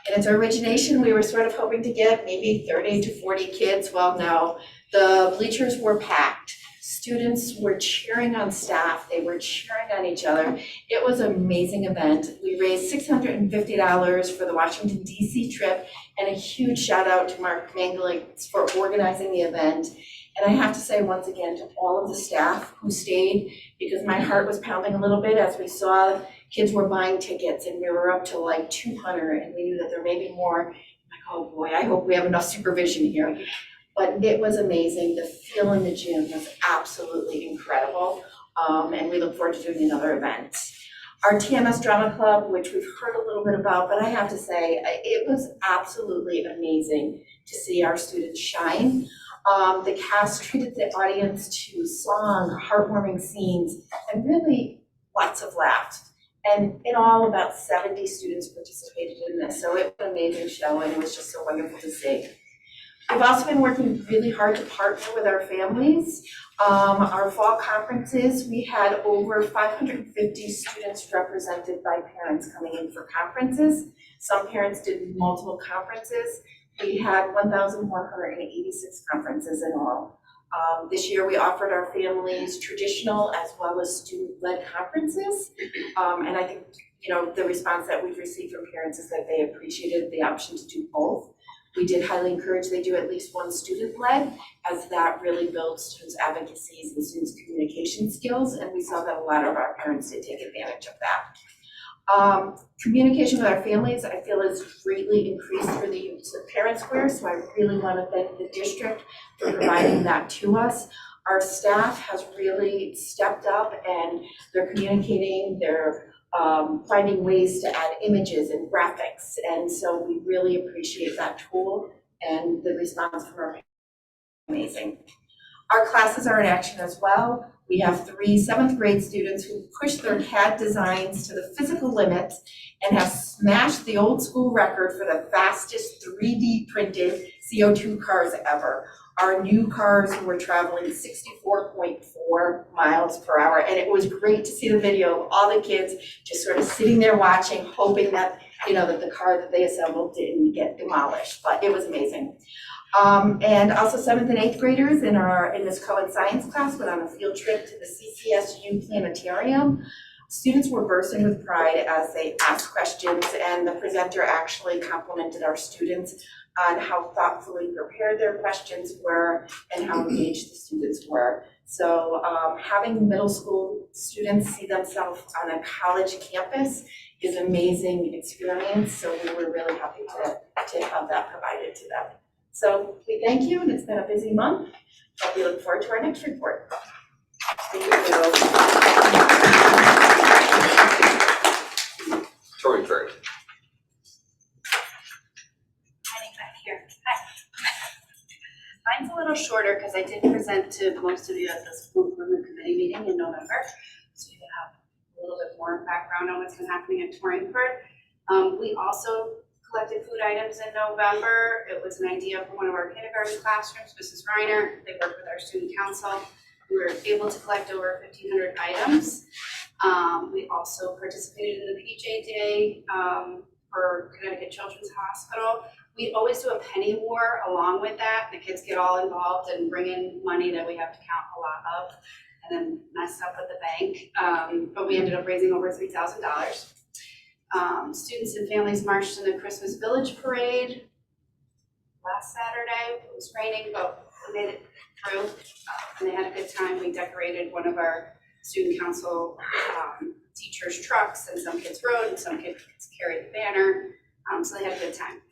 In its origination, we were sort of hoping to get maybe 30 to 40 kids. Well, no, the bleachers were packed. Students were cheering on staff, they were cheering on each other. It was an amazing event. We raised $650 for the Washington DC trip, and a huge shout out to Mark Mangling for organizing the event. And I have to say once again to all of the staff who stayed, because my heart was pounding a little bit as we saw kids were buying tickets and we were up to like 200 and we knew that there may be more. I'm like, oh boy, I hope we have enough supervision here. But it was amazing. The feel in the gym was absolutely incredible. And we look forward to doing another event. Our TMS Drama Club, which we've heard a little bit about, but I have to say, it was absolutely amazing to see our students shine. The cast treated the audience to song, heartwarming scenes, and really lots of laughs. And in all, about 70 students participated in this. So it was an amazing show and it was just so wonderful to see. We've also been working really hard to partner with our families. Our fall conferences, we had over 550 students represented by parents coming in for conferences. Some parents did multiple conferences. We had 1,186 conferences in all. This year we offered our families traditional as well as student-led conferences. And I think, the response that we've received from parents is that they appreciated the option to do both. We did highly encourage they do at least one student-led, as that really builds students' advocacies and students' communication skills, and we saw that a lot of our parents did take advantage of that. Communication with our families, I feel, has greatly increased through the use of Parent Square, so I really want to thank the district for providing that to us. Our staff has really stepped up and they're communicating, they're finding ways to add images and graphics, and so we really appreciate that tool, and the response from our parents is amazing. Our classes are in action as well. We have 3 7th grade students who pushed their CAD designs to the physical limits and have smashed the old school record for the fastest 3D printed CO2 cars ever. Our new cars were traveling 64.4 miles per hour, and it was great to see the video of all the kids just sort of sitting there watching, hoping that, that the car that they assembled didn't get demolished, but it was amazing. And also 7th and 8th graders in this co-ed science class went on a field trip to the CCSU planetarium. Students were bursting with pride as they asked questions, and the presenter actually complimented our students on how thoughtfully prepared their questions were and how engaged the students were. So having middle school students see themselves on a college campus is an amazing experience, so we were really happy to have that provided to them. So we thank you, and it's been a busy month, but we look forward to our next report. Thank you. Torrington. Mine's a little shorter because I did present to most of you at the school improvement committee meeting in November. So you can have a little bit more background on what's been happening at Torrington. We also collected food items in November. It was an idea from one of our kindergarten classrooms, Mrs. Reiner. They worked with our student council. We were able to collect over 1,500 items. We also participated in the PJ Day for Connecticut Children's Hospital. We always do a penny war along with that. The kids get all involved and bring in money that we have to count a lot of and then mess up at the bank. But we ended up raising over $3,000. Students and families marched in the Christmas Village Parade last Saturday. It was raining, but we made it through, and they had a good time. We decorated one of our student council teachers' trucks, and some kids rode, and some kids carried the banner, so they had a good time.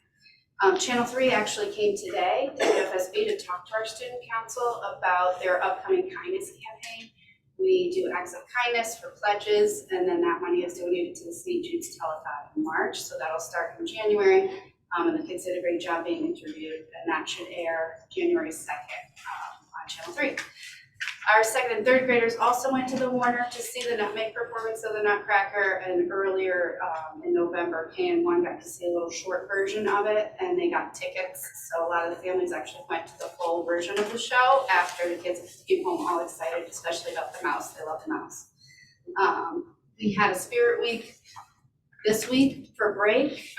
Channel 3 actually came today to FSB to talk to our student council about their upcoming kindness campaign. We do acts of kindness for pledges, and then that money is donated to the St. Jude's Telethon in March, so that'll start in January. And the kids did a great job being interviewed, and that should air January 2nd on Channel 3. Our second and third graders also went to the Warner to see the Nutmeg performance of the Nutcracker, and earlier in November, K&1 got to see a little short version of it, and they got tickets. So a lot of the families actually went to the full version of the show after the kids came home all excited, especially about the mouse. They love the mouse. We had a Spirit Week this week for break.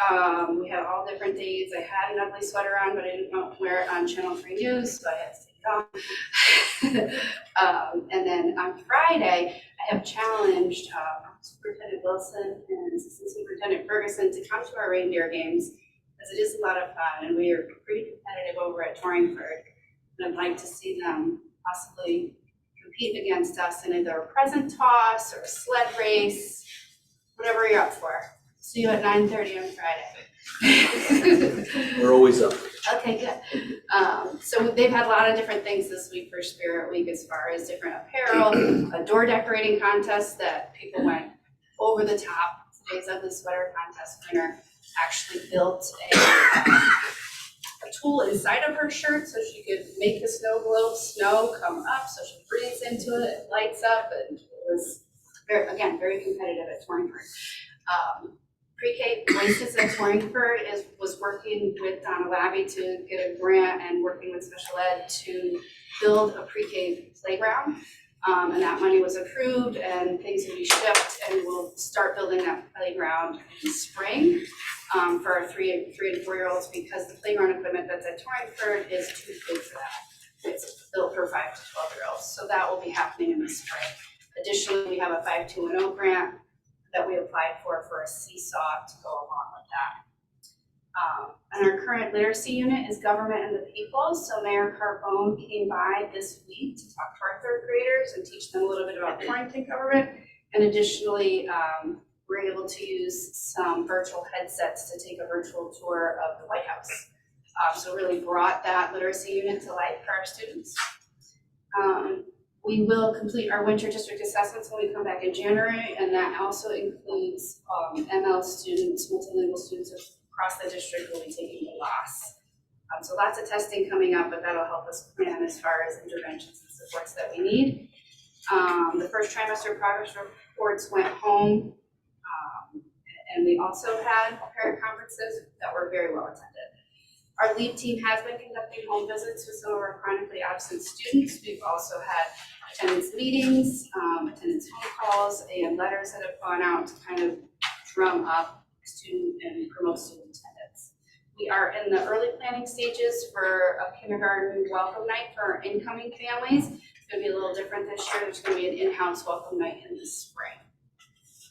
We had all different days. I had an ugly sweater on, but I didn't want to wear it on Channel 3 News, so I had to take it off. And then on Friday, I have challenged Superintendent Wilson and Assistant Superintendent Ferguson to come to our reindeer games, because it is a lot of fun, and we are pretty competitive over at Torrington. And I'd like to see them possibly compete against us in either a present toss or a sled race, whatever you're up for. See you at 9:30 on Friday. We're always up. Okay, good. So they've had a lot of different things this week for Spirit Week, as far as different apparel, a door decorating contest that people went over the top. Today's Ugly Sweater Contest winner actually built a tool inside of her shirt so she could make the snow globe snow come up, so she breathes into it, it lights up, and it was very, again, very competitive at Torrington. Pre-K Voices at Torrington was working with Donna Labby to get a grant and working with special ed to build a pre-K playground. And that money was approved and things will be shipped, and we'll start building that playground in the spring for our 3 and 4 year olds, because the playground equipment that's at Torrington is too big for that. It's built for 5 to 12 year olds, so that will be happening in the spring. Additionally, we have a 5210 grant that we applied for a seesaw to go along with that. And our current literacy unit is Government and the People. So Mayor Carbone came by this week to talk to our third graders and teach them a little bit about Torrington government. And additionally, we're able to use some virtual headsets to take a virtual tour of the White House. So really brought that literacy unit to life for our students. We will complete our winter district assessments when we come back in January, and that also includes ML students, multilingual students across the district will be taking the loss. So lots of testing coming up, but that'll help us plan as far as interventions and supports that we need. The first trimester progress reports went home, and we also had parent conferences that were very well attended. Our LEAP team has been conducting home visits with some of our chronically absent students. We've also had attendance meetings, attendance phone calls, and letters that have gone out to kind of drum up student and promote student attendance. We are in the early planning stages for a kindergarten welcome night for our incoming families. It's going to be a little different this year. There's going to be an in-house welcome night in the spring.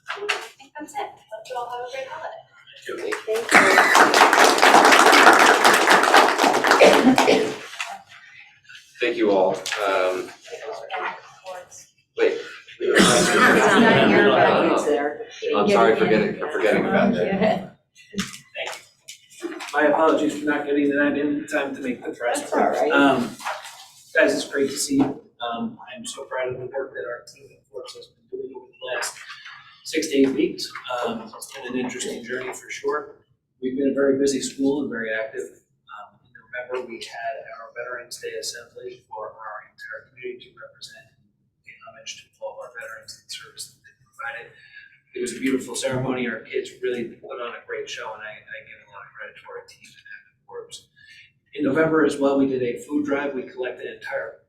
I think that's it. Hope you all have a great holiday. Thank you all. Wait. It's not in your bag, it's there. I'm sorry for forgetting about that. My apologies for not getting that in time to make the press. That's all right. Guys, it's great to see you. I'm so proud of the work that our team at Forks has been doing over the last 6 to 8 weeks. It's been an interesting journey for sure. We've been a very busy school and very active. In November, we had our Veterans Day Assembly for our entire community to represent and pay homage to all of our veterans and the service that they provided. It was a beautiful ceremony. Our kids really put on a great show, and I give a lot of credit to our team and Active Corps. In November as well, we did a food drive. We collected an entire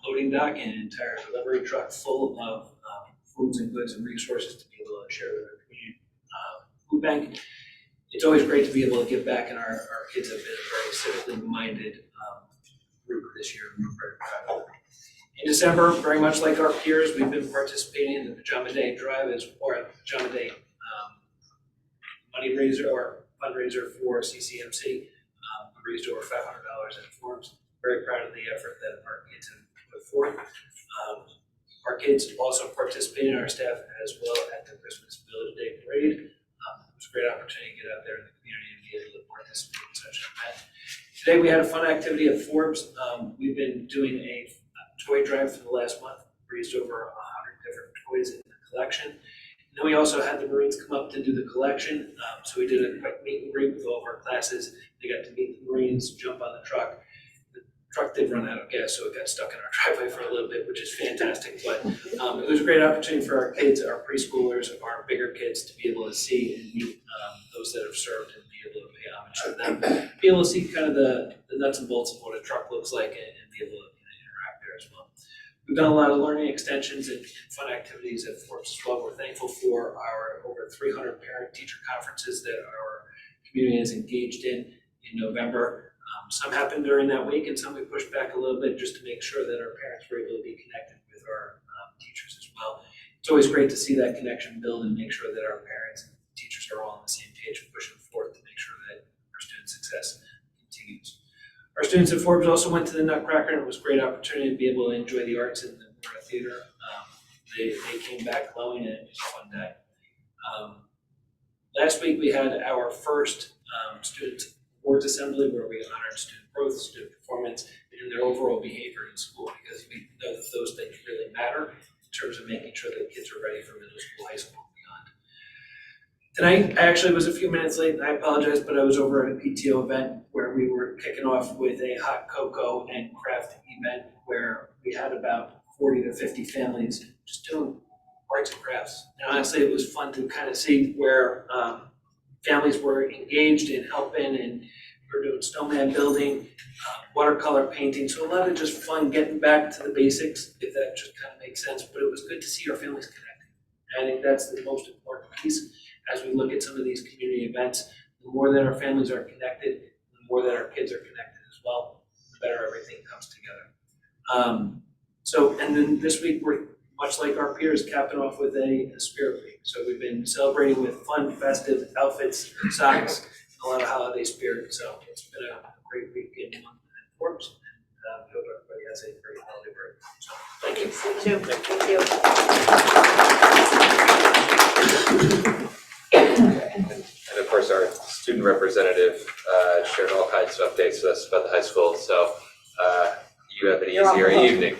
loading dock and an entire delivery truck full of foods and goods and resources to be able to share with our community food bank. It's always great to be able to give back, and our kids have been a very civically minded group this year, and we're very proud of them. In December, very much like our peers, we've been participating in the Pajama Day Drive or Pajama Day money raiser or fundraiser for CCMC. We raised over $500 in forms. Very proud of the effort that our kids have put forth. Our kids also participated, our staff as well, at the Christmas Village Day Parade. It was a great opportunity to get out there in the community and be able to participate in such an event. Today we had a fun activity at Forbes. We've been doing a toy drive for the last month, raised over 100 different toys in the collection. And then we also had the Marines come up to do the collection. So we did a quick meet and greet with all of our classes. They got to meet the Marines, jump on the truck. The truck did run out of gas, so it got stuck in our driveway for a little bit, which is fantastic. But it was a great opportunity for our kids, our preschoolers, our bigger kids to be able to see and meet those that have served and be able to pay homage to them. Be able to see kind of the nuts and bolts of what a truck looks like and be able to interact there as well. We've done a lot of learning extensions and fun activities at Forbes as well. We're thankful for our over 300 parent-teacher conferences that our community is engaged in November. Some happened during that week and some we pushed back a little bit just to make sure that our parents were able to be connected with our teachers as well. It's always great to see that connection build and make sure that our parents and teachers are all on the same page and pushing forward to make sure that our student success continues. Our students at Forbes also went to the Nutcracker, and it was a great opportunity to be able to enjoy the arts in the Mora Theater. They came back glowing and it was a fun day. Last week we had our first student awards assembly where we honored student growth, student performance, and their overall behavior in school, because we know that those things really matter in terms of making sure that kids are ready for middle school, high school, and beyond. Tonight, I actually was a few minutes late, and I apologize, but I was over at a PTO event where we were kicking off with a hot cocoa and craft event where we had about 40 to 50 families just doing arts and crafts. And honestly, it was fun to kind of see where families were engaged in helping, and we were doing snowman building, watercolor painting, so a lot of just fun getting back to the basics, if that just kind of makes sense, but it was good to see our families connected. I think that's the most important piece as we look at some of these community events. The more that our families are connected, the more that our kids are connected as well, the better everything comes together. And then this week, we're much like our peers, capping off with a Spirit Week. So we've been celebrating with fun, festive outfits, socks, and a lot of holiday spirit. So it's been a great week in Forbes, and we hope everybody has a great holiday break. So, thank you. Thank you. And of course, our student representative shared all kinds of updates with us about the high school, so you have an easier evening.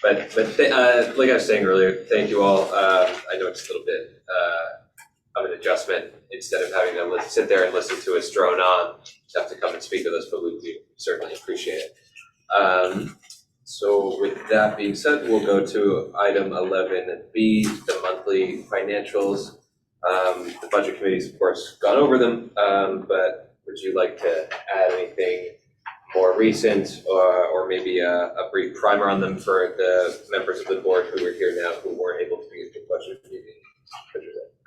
But like I was saying earlier, thank you all. I know it's a little bit of an adjustment. Instead of having to sit there and listen to us drone on, you have to come and speak with us, but we certainly appreciate it. So with that being said, we'll go to item 11B, the monthly financials. The budget committee's of course gone over them, but would you like to add anything more recent or maybe a brief primer on them for the members of the board who are here now who weren't able to be at the budget meeting?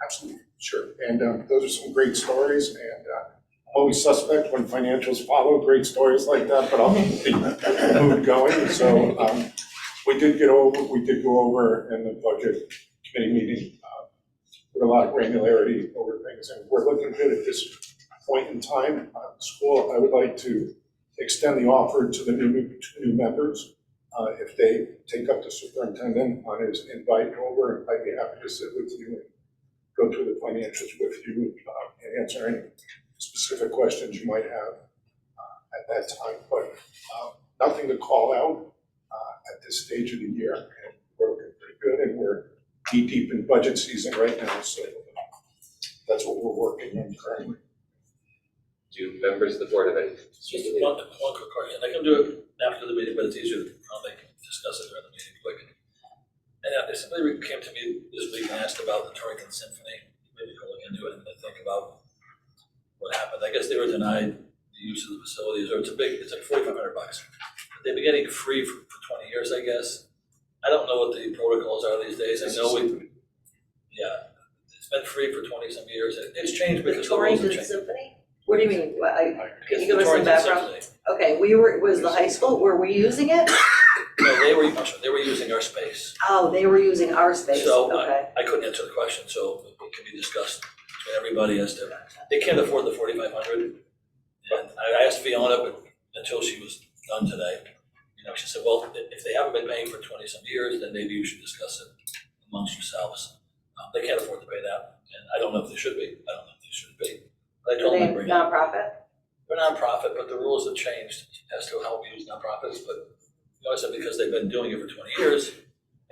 Absolutely, sure. And those are some great stories, and I'm always suspect when financials follow great stories like that, but I'll keep the mood going. So we did go over in the budget committee meeting with a lot of granularity over things, and we're looking good at this point in time. School, I would like to extend the offer to the new members. If they take up the superintendent on his invite over, I'd be happy to sit with you and go through the financials with you and answer any specific questions you might have at that time. But nothing to call out at this stage of the year. And we're looking pretty good, and we're deep in budget season right now, so that's what we're working on currently. Do members of the board have any? Just one quick question. I can do it after the meeting, but it's easier to probably discuss it during the meeting quick. And somebody came to me this week and asked about the Torrington Symphony. Maybe go look into it and think about what happened. I guess they were denied the use of the facilities, or it's like $4,500. But they've been getting free for 20 years, I guess. I don't know what the protocols are these days. I know it's been free for 20 some years. It's changed because the rules have Torrington changed. Symphony? What do you mean? Can you give us some Torrington background? Symphony. Okay, was the high school, were we using it? No, they were using our space. Oh, they were using our space, So okay. I couldn't answer the question, so it can be discussed between everybody as to, they can't afford the $4,500. And I asked Fiona, but until she was done today, she said, well, if they haven't been paying for 20 some years, then maybe you should discuss it amongst yourselves. They can't afford to pay that, and I don't know if they should be. I don't know if they should be. But I told them to bring it. Nonprofit? They're nonprofit, but the rules have changed as to how we use nonprofits, but I said because they've been doing it for 20 years,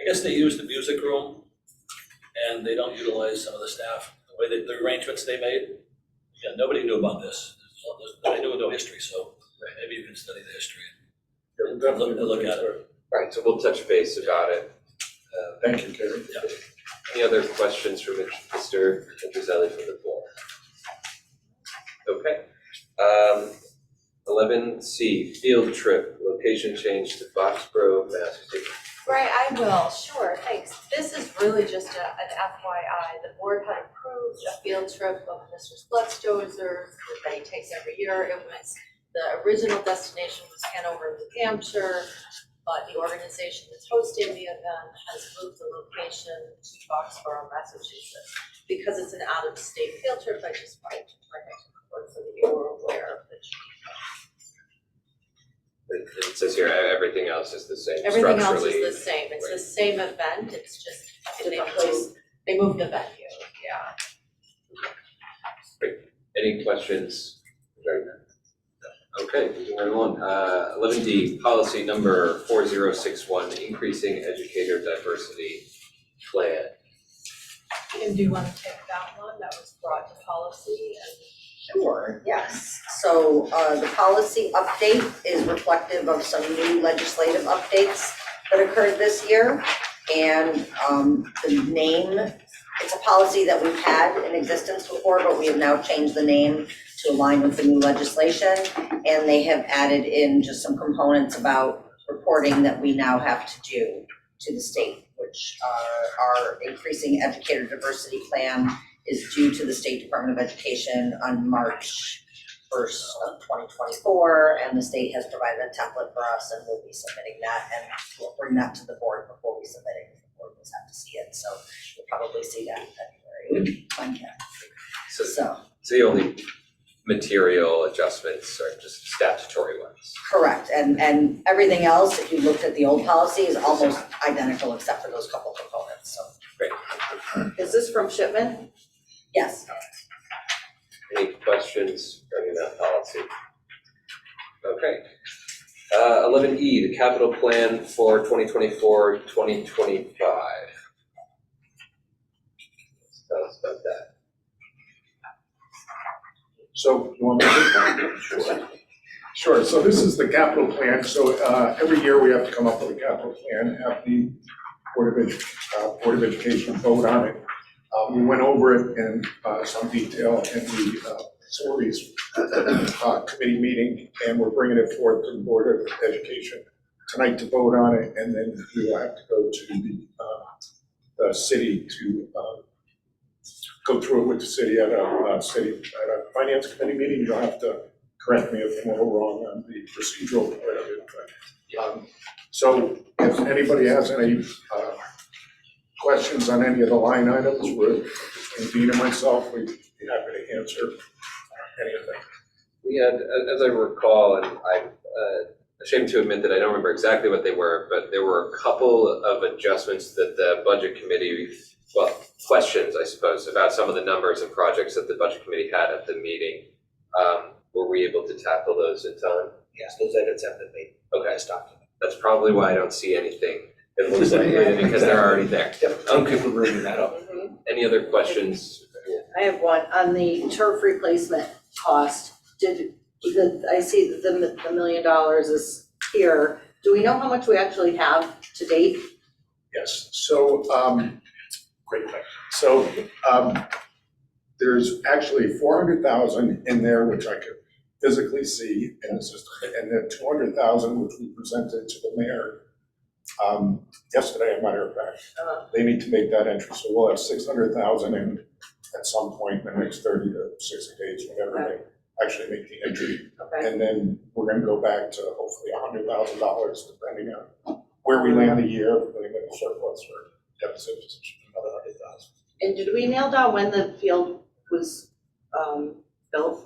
I guess they use the music room and they don't utilize some of the staff, the way the arrangements they made. Yeah, nobody knew about this. I knew no history, so Maybe you can study the history Yeah, we'll and definitely look at it. Right, so we'll touch base about it. Thank you, Kerry. Any other questions from Mr. Petrozelli from the board? Okay. 11C, field trip, location change to Foxborough, Massachusetts. Right, I will, sure, thanks. This is really just an FYI. The board had approved a field trip of Mr. Splutstozer that he takes every year. It was, the original destination was Hanover, New Hampshire, but the organization that's hosting the event has moved the location to Foxborough, Massachusetts. Because it's an out-of-state field trip, I just wanted to bring it to the board so that you were aware of the change. It says here, everything else is the same Everything else structurally. is the same, it's the same event, it's just, they moved the venue, yeah. Great. Any questions regarding that? Okay, moving right along. 11D, policy number 4061, increasing educator diversity plan. And do you want to take that one that was brought to policy and? Sure, yes. So the policy update is reflective of some new legislative updates that occurred this year. And the name, it's a policy that we've had in existence before, but we have now changed the name to align with the new legislation. And they have added in just some components about reporting that we now have to do to the state, which our increasing educator diversity plan is due to the State Department of Education on March 1st of 2024, and the state has provided a template for us, and we'll be submitting that, and we'll bring that to the board before we submit it. The board will have to see it, so you'll probably see that in February. So the only material adjustments are just statutory ones. Correct, and everything else, if you looked at the old policy, is almost identical except for those couple components, so. Great. Is this from Shipman? Yes. Any questions regarding that policy? Okay. 11E, the capital plan for 2024-2025. Tell us about that. So you want me to? Sure. Sure, so this is the capital plan. So every year we have to come up with a capital plan, have the Board of Education vote on it. We went over it in some detail in the facilities committee meeting, and we're bringing it forth to the Board of Education tonight to vote on it, and then we will have to go to the city to go through it with the city at a finance committee meeting. You don't have to correct me if I'm a little wrong on the procedural part of it, but so if anybody has any questions on any of the line items, between Dean and myself, we'd be happy to answer anything. We had, as I recall, and I'm ashamed to admit that I don't remember exactly what they were, but there were a couple of adjustments that the budget committee, well, questions, I suppose, about some of the numbers and projects that the budget committee had at the meeting. Were we able to tackle those in time? Yes, those edits have been made. Okay, that's probably why I don't see anything. It looks like it, because they're already there. Yep, thank you for bringing that up. Any other questions? I have one, on the turf replacement cost, I see that the $1 million is here. Do we know how much we actually have to date? Yes, so, great question. So, there's actually 400,000 in there, which I could physically see in the system, and then 200,000, which we presented to the mayor yesterday, as a matter of fact. They need to make that entry, so we'll have 600,000 in at some point in the next 30 to 60 days, whenever they actually make the entry. Okay. And then we're gonna go back to hopefully $100,000, depending on where we land the year, whether we have surplus or deficit, another 100,000. And did we nail down when the field was built,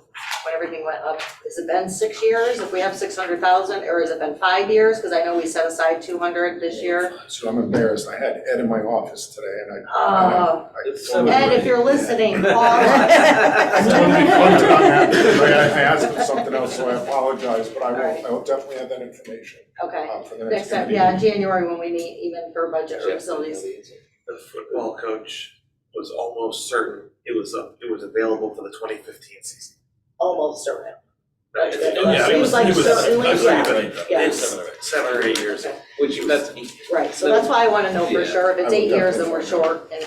when everything went up? Has it been 6 years, if we have 600,000, or has it been 5 years? Because I know we set aside 200 this year. So I'm embarrassed, I had Ed in my office today, and Ed, if you're listening, call. I totally fronted on that, because I asked him something else, so I apologize, but I will definitely have that information. Okay, for the next time, committee. yeah, in January when we meet, even for budget or facilities. The football coach was almost certain it was available for the 2015 season. Almost certain. Right. It seems like certainly, yeah. It's 7 or 8 years. Which, that's, Right, so that's why I wanna know for Yeah, sure, if it's I will 8 years, then definitely we're find out. short, and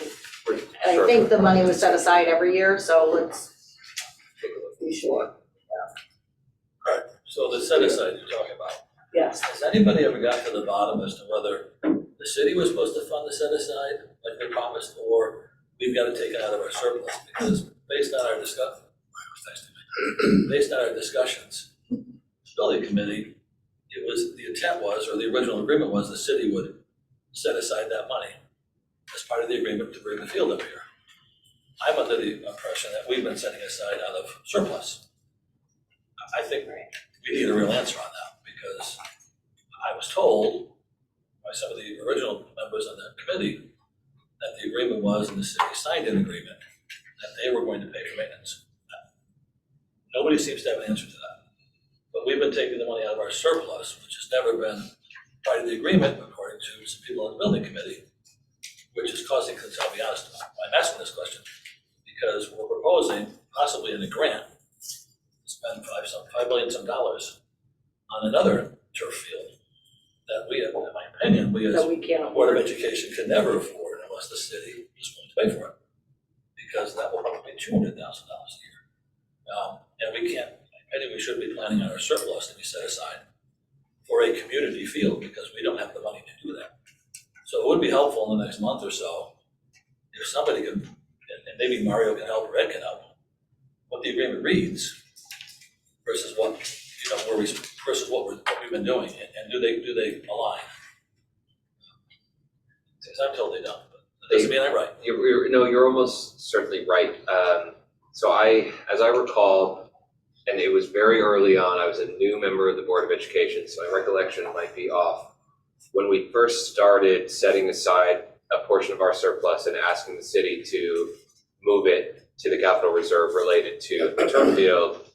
I think the money was set aside every year, so let's be sure. So the set aside you're talking about, Yes. has anybody ever got to the bottom as to whether the city was supposed to fund the set aside like they promised, or we've got to take it out of our surplus? Because based on our discussions, the building committee, the intent was, or the original agreement was, the city would set aside that money as part of the agreement to bring the field up here. I'm under the impression that we've been setting aside out of surplus. I think we need a real answer on that, because I was told by some of the original members of that committee that the agreement was, and the city signed an agreement, that they were going to pay for maintenance. Nobody seems to have an answer to that. But we've been taking the money out of our surplus, which has never been part of the agreement, according to some people on the building committee, which is causing concern. I'll be honest, I'm asking this question because we're proposing, possibly in a grant, to spend $5 million on another turf field that we, in my opinion, we as That we can't Board of afford. Education can never afford unless the city is willing to pay for it. Because that will probably be $200,000 a year. And we can't, in my opinion, we should be planning on our surplus to be set aside for a community field, because we don't have the money to do that. So it would be helpful in the next month or so, if somebody could, and maybe Mario can help or Ed can help, what the agreement reads versus what, versus what we've been doing, and do they align? Because I'm told they don't, but that doesn't mean I'm right. You're almost certainly right. So as I recall, and it was very early on, I was a new member of the Board of Education, so my recollection might be off. When we first started setting aside a portion of our surplus and asking the city to move it to the capital reserve related to the turf field,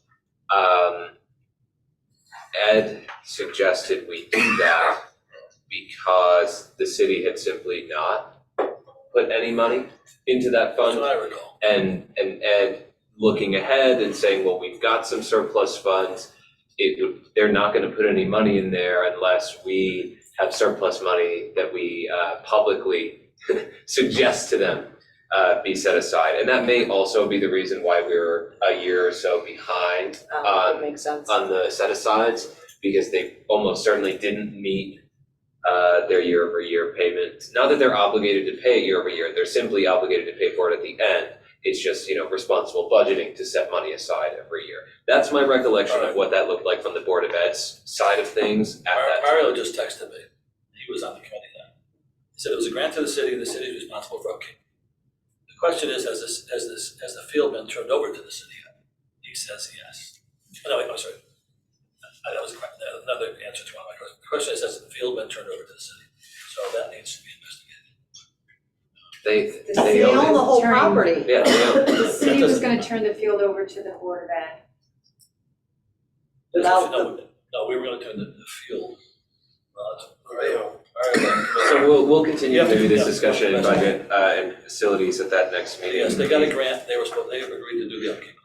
Ed suggested we do that because the city had simply not put any money into that fund. That's what I recall. And Ed looking ahead and saying, well, we've got some surplus funds. They're not going to put any money in there unless we have surplus money that we publicly suggest to them be set aside. And that may also be the reason why we're a year or so behind That makes sense. on the set asides, because they almost certainly didn't meet their year-over-year payment. Not that they're obligated to pay it year-over-year, they're simply obligated to pay for it at the end. It's just, responsible budgeting to set money aside every year. That's my recollection of what that looked like from the Board of Ed's side of things at that time. Mario just texted me. He was on the committee then. He said it was a grant to the city and the city is responsible for upkeep. The question is, has the field been turned over to the city yet? He says yes. No, wait, I'm sorry. That was another answer to one of my questions. The question is, has the field been turned over to the city? So that needs to be investigated. They own the whole property. Yeah, they own. The city was gonna turn the field over to the Board of Ed. No, we were gonna turn the field. So we'll continue maybe this discussion in budget and facilities at that next meeting. Yes, they got a grant, they agreed to do the upkeep.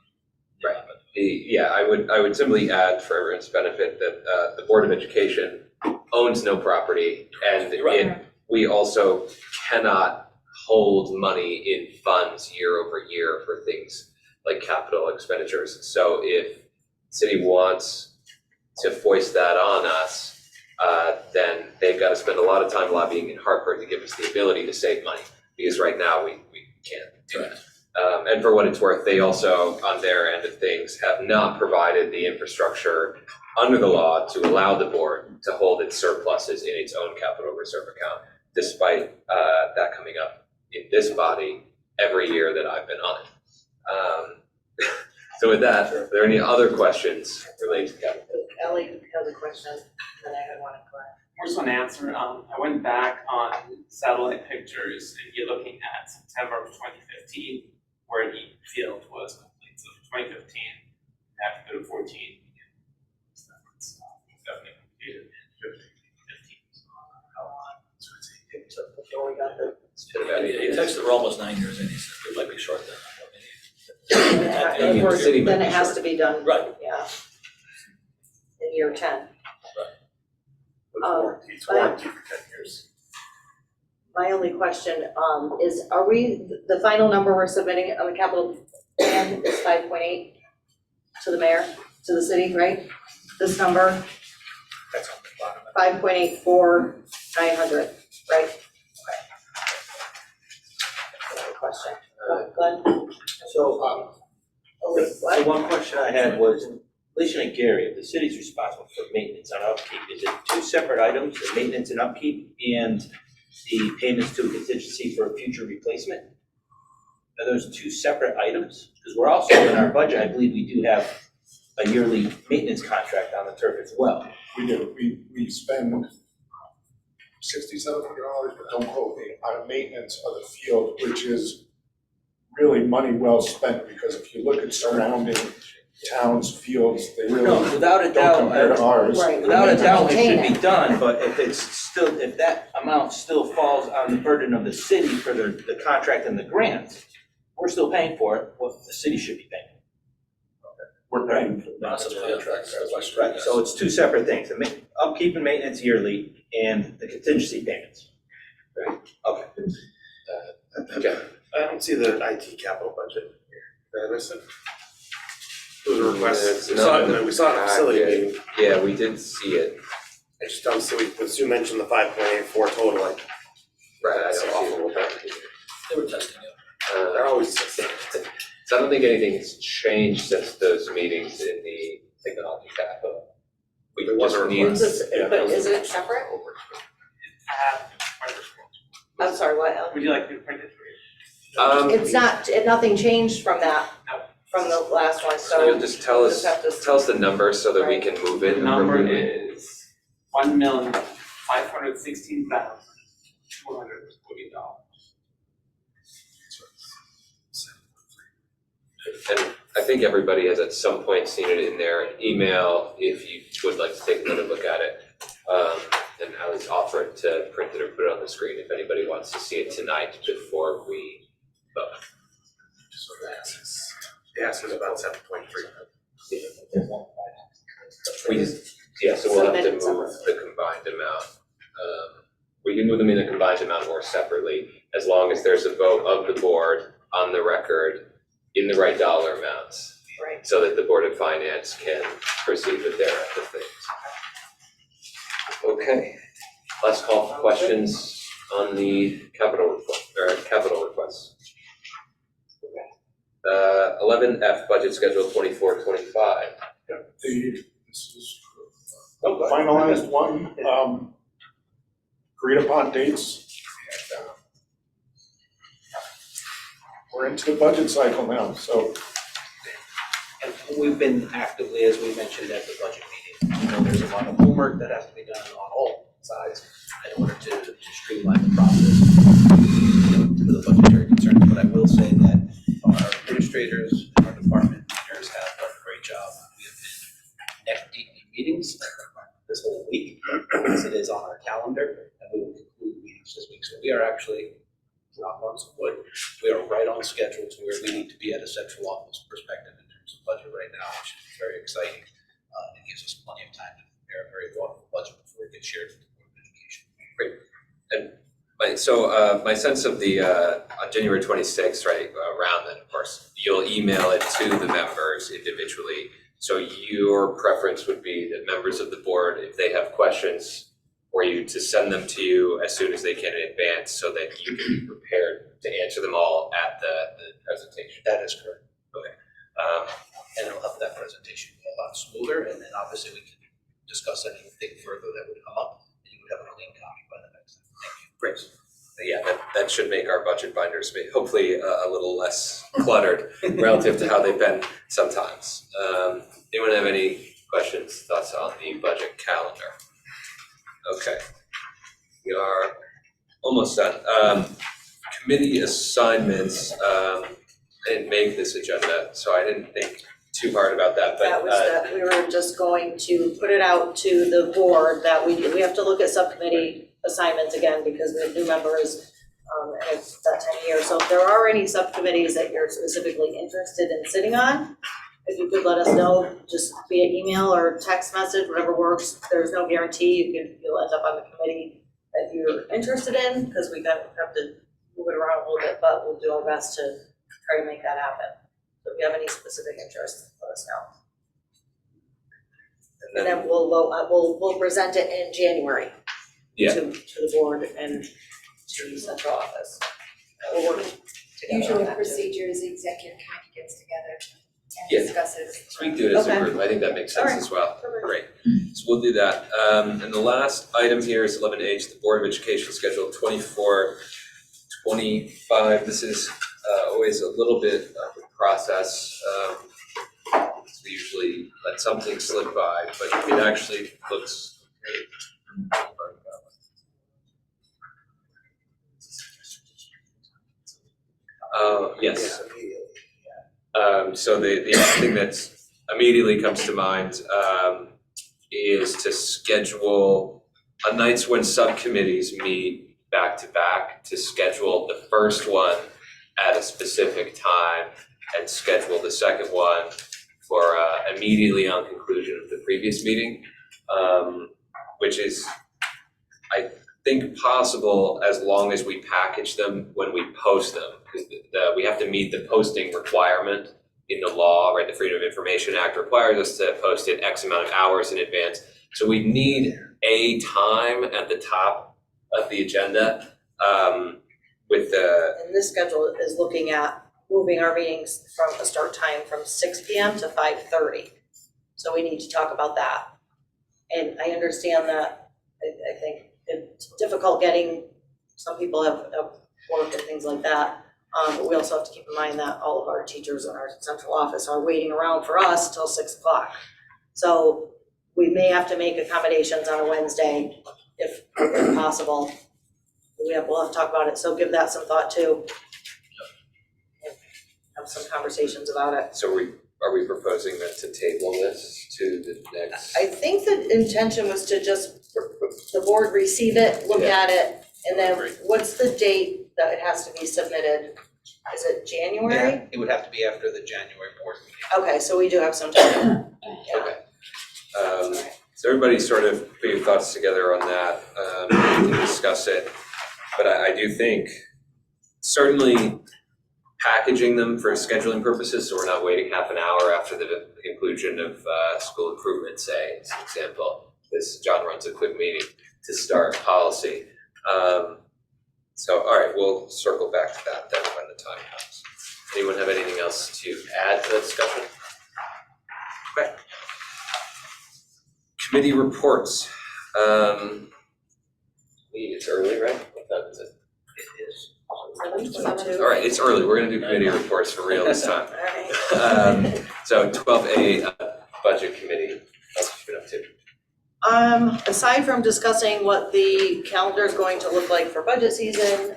Right. Yeah, I would simply add for everyone's benefit that the Board of Education owns no property, and we also cannot hold money in funds year over year for things like capital expenditures. So if the city wants to foist that on us, then they've got to spend a lot of time lobbying in Hartford to give us the ability to save money, because right now we can't do that. And for what it's worth, they also, on their end of things, have not provided the infrastructure under the law to allow the board to hold its surpluses in its own capital reserve account, despite that coming up in this body every year that I've been on it. So with that, are there any other questions related to capital? Ellie has a question, and then I had one in class. Just one answer. I went back on satellite pictures, and you're looking at September of 2015, where the field was complete. So 2015, after to 14, it's definitely completed in 2015. How long? So it's before we got the. He texted, we're almost 9 years in, he said, we might be short then. Then it has to be done. Right. Yeah. in year 10. With Um, warranty, it's warranty for 10 years. My only question is, are we, the final number we're submitting on the capital plan is 5.8 to the mayor, to the city, right? This number, That's on the bottom. 5.84900, right? Okay. Another question. Glenn? So, Oh, wait, the what? one question I had was, Alicia and Gary, if the city's responsible for maintenance and upkeep, is it two separate items, the maintenance and upkeep and the payments to a contingency for a future replacement? Are those two separate items? Because we're also in our budget, I believe we do have a yearly maintenance contract on the turf as well. We do, we spend $6,700, but don't quote me, on maintenance of the field, which is really money well spent, because if you look at surrounding towns' fields, they really No, without a don't doubt, compare to ours. Right. without a doubt, it Maintain should be done, but if it's still, if that amount still falls on the burden of the city for the contract and the grant, we're still paying for it, well, the city should be paying. We're paying for That's that. the contract, that's the question. Right, so it's two separate things, the upkeep and maintenance yearly and the contingency payments. Right, okay. Okay. I don't see the IT capital budget here. Did I miss it? It was a request. It's We saw not in it, the we saw it at the facility packet. meeting. Yeah, we did see it. I just don't see, when Sue mentioned the 5.84 total, like, Right, I that's don't awful. see it. They were testing it. They're always, So I don't think anything's changed since those meetings in the technology capital. We There was just a need. request. Is this- but is it separate? I'm sorry, what, Ellen? Would you like me to print it for you? It's not, nothing changed from that, No. from the last one, So so. you'll just tell we'll us, just have to- tell us the number so that we Right. can move it. The number is $1,516,240. And I think everybody has at some point seen it in their email, if you would like to take another look at it. And I was offered to print it or put it on the screen if anybody wants to see it tonight before we vote. so that's, yeah, so it's about 7.3. We just, yeah, so we'll have to Submit move the combined amount. We can move them in a combined amount or separately, as long as there's a vote of the board on the record in the right dollar amounts, Right. so that the Board of Finance can proceed with their end of things. Okay, last call for questions on the capital requests. 11F, budget schedule 24-25. This is the finalized one, agreed upon dates. And, we're into the budget cycle now, so And we've been actively, as we mentioned at the budget meeting, you know, there's a lot of homework that has to be done on all sides in order to streamline the process, you know, to the budgetary concerns. But I will say that our administrators and our department leaders have done a great job. We have been neck deep in meetings this whole week, as it is on our calendar, and we will conclude meetings this week. So we are actually, knock on some wood, we are right on schedule to where we need to be at a central office perspective in terms of budget right now, which is very exciting. It gives us plenty of time to prepare a very thoughtful budget before it gets shared with the Board of Education. Great. And my sense of the, on January 26th, right, around then, of course, you'll email it to the members individually. So your preference would be that members of the board, if they have questions, for you to send them to you as soon as they can in advance, so that you can be prepared to answer them all at the presentation. That is correct. Okay. And it'll help that presentation go a lot smoother, and then obviously we can discuss anything further that would come up, and you would have a clean copy by the next time. Thank you. Great. Yeah, that should make our budget binders hopefully a little less cluttered relative to how they've been sometimes. Anyone have any questions, thoughts on the budget calendar? Okay, we are almost done. Committee assignments, I didn't make this agenda, so I didn't think too hard about that, but. That was that, we were just going to put it out to the board that we have to look at subcommittee assignments again because we have new members, and it's that time of year. So if there are any subcommittees that you're specifically interested in sitting on, if you could let us know, just via email or text message, whatever works. There's no guarantee you'll end up on the committee that you're interested in, because we have to move it around a little bit, but we'll do our best to try to make that happen. So if you have any specific interest, let us know. And then we'll vote, we'll present it in January Yeah. to the board and to the central office. We'll work together on Usual that too. procedure is the executive committee gets together Yeah. and discusses. We can do it as a Okay. group, I think that makes sense Alright. as well. Perfect. Great, so we'll do that. And the last item here is 11H, the Board of Education Schedule 24-25. This is always a little bit of a process. We usually let something slip by, but it actually looks great. Yes. So the thing that's immediately comes to mind is to schedule on nights when subcommittees meet back to back, to schedule the first one at a specific time and schedule the second one for immediately on conclusion of the previous meeting, which is, I think, possible as long as we package them when we post them, because we have to meet the posting requirement in the law, right? The Freedom of Information Act requires us to post it X amount of hours in advance. So we need a time at the top of the agenda with the. And this schedule is looking at moving our meetings from a start time from 6 p.m. to 5:30. So we need to talk about that. And I understand that, I think it's difficult getting, some people have work and things like that. But we also have to keep in mind that all of our teachers in our central office are waiting around for us till 6 o'clock. So we may have to make accommodations on a Wednesday if possible. We'll have to talk about it, so give that some thought too. Have some conversations about it. So are we proposing that to table this to the next? I think the intention was to just, the board receive it, look Yeah. at it, and then Agree. what's the date that it has to be submitted? Is it January? Yeah, it would have to be after the January board meeting. Okay, so we do have some time. Okay. So everybody sort of put your thoughts together on that, we can discuss it. But I do think certainly packaging them for scheduling purposes, so we're not waiting half an hour after the conclusion of school improvement, say, as an example. John runs a quick meeting to start policy. So, all right, we'll circle back to that then when the time comes. Anyone have anything else to add to the discussion? Okay. Committee reports. It's early, right? What time is it? It is. 7:22. All right, it's early. We're gonna do committee reports for real this time. All right. So 12A, Budget Committee, what's you been up to? Aside from discussing what the calendar is going to look like for budget season,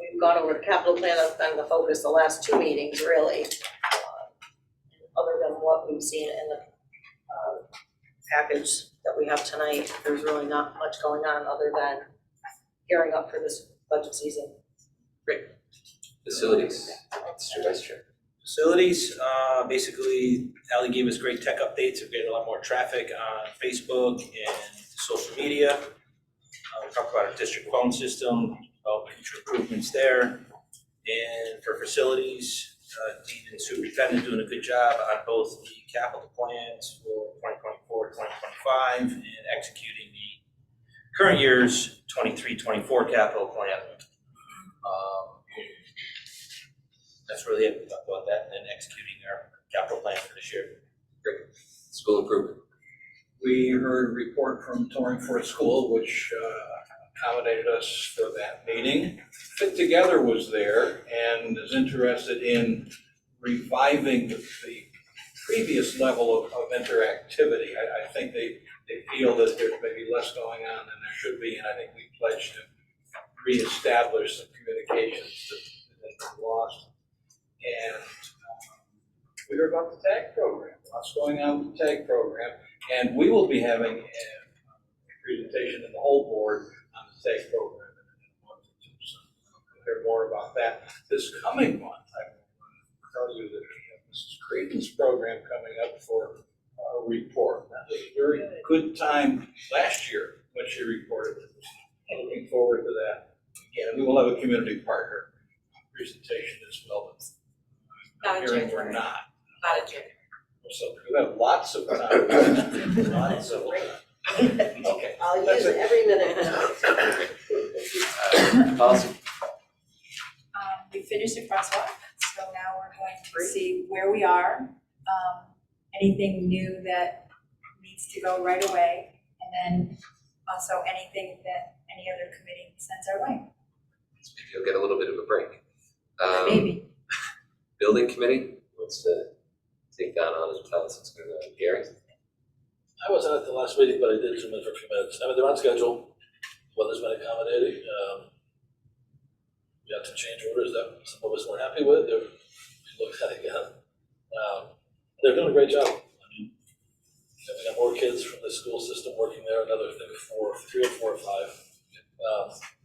we've gone over the capital plan. That's been the focus the last two meetings, really. Other than what we've seen in the package that we have tonight, there's really not much going on other than gearing up for this budget season. Facilities, Mr. Vice Chair. Facilities, basically, Ally gave us great tech updates. We're getting a lot more traffic on Facebook and social media. We talked about our district phone system, about future improvements there. And for facilities, Dean and Superintendent doing a good job on both the capital plans for 2024, 2025, and executing the current year's 23-24 capital plan. That's really it. We talked about that and then executing our capital plan for this year. Great. School improvement. We heard a report from Torrington School, which accommodated us for that meeting. Fit Together was there and is interested in reviving the previous level of interactivity. I think they feel that there's maybe less going on than there should be, and I think we pledged to reestablish some communications that have been lost. And we heard about the TAG program, lots going on with the TAG program. And we will be having a presentation in the whole board on the TAG program in a month or two. So we'll hear more about that this coming month. I will tell you that we have Mrs. Creedon's program coming up for a report. That was a very good time last year when she reported. I'm looking forward to that. Again, we will have a community partner presentation as well. Not in Hearing January. we're not. Not in January. So we have lots of time. Lots of time. Okay. I'll That's use it. every minute. Policy. We finished the crosswalk, so now we're going to see where we are. Anything new that needs to go right away, and then also anything that any other committee sends our way. Maybe you'll get a little bit of a break. Maybe. Building committee wants to take that on and tell us what's going on. Gary? I wasn't at the last meeting, but I did zoom in for a few minutes. I mean, they're on schedule. Weather's been accommodating. We had some change orders that some of us weren't happy with. We looked at it again. They're doing a great job. I mean, we got more kids from the school system working there, another, I think, 3 or 4 or 5.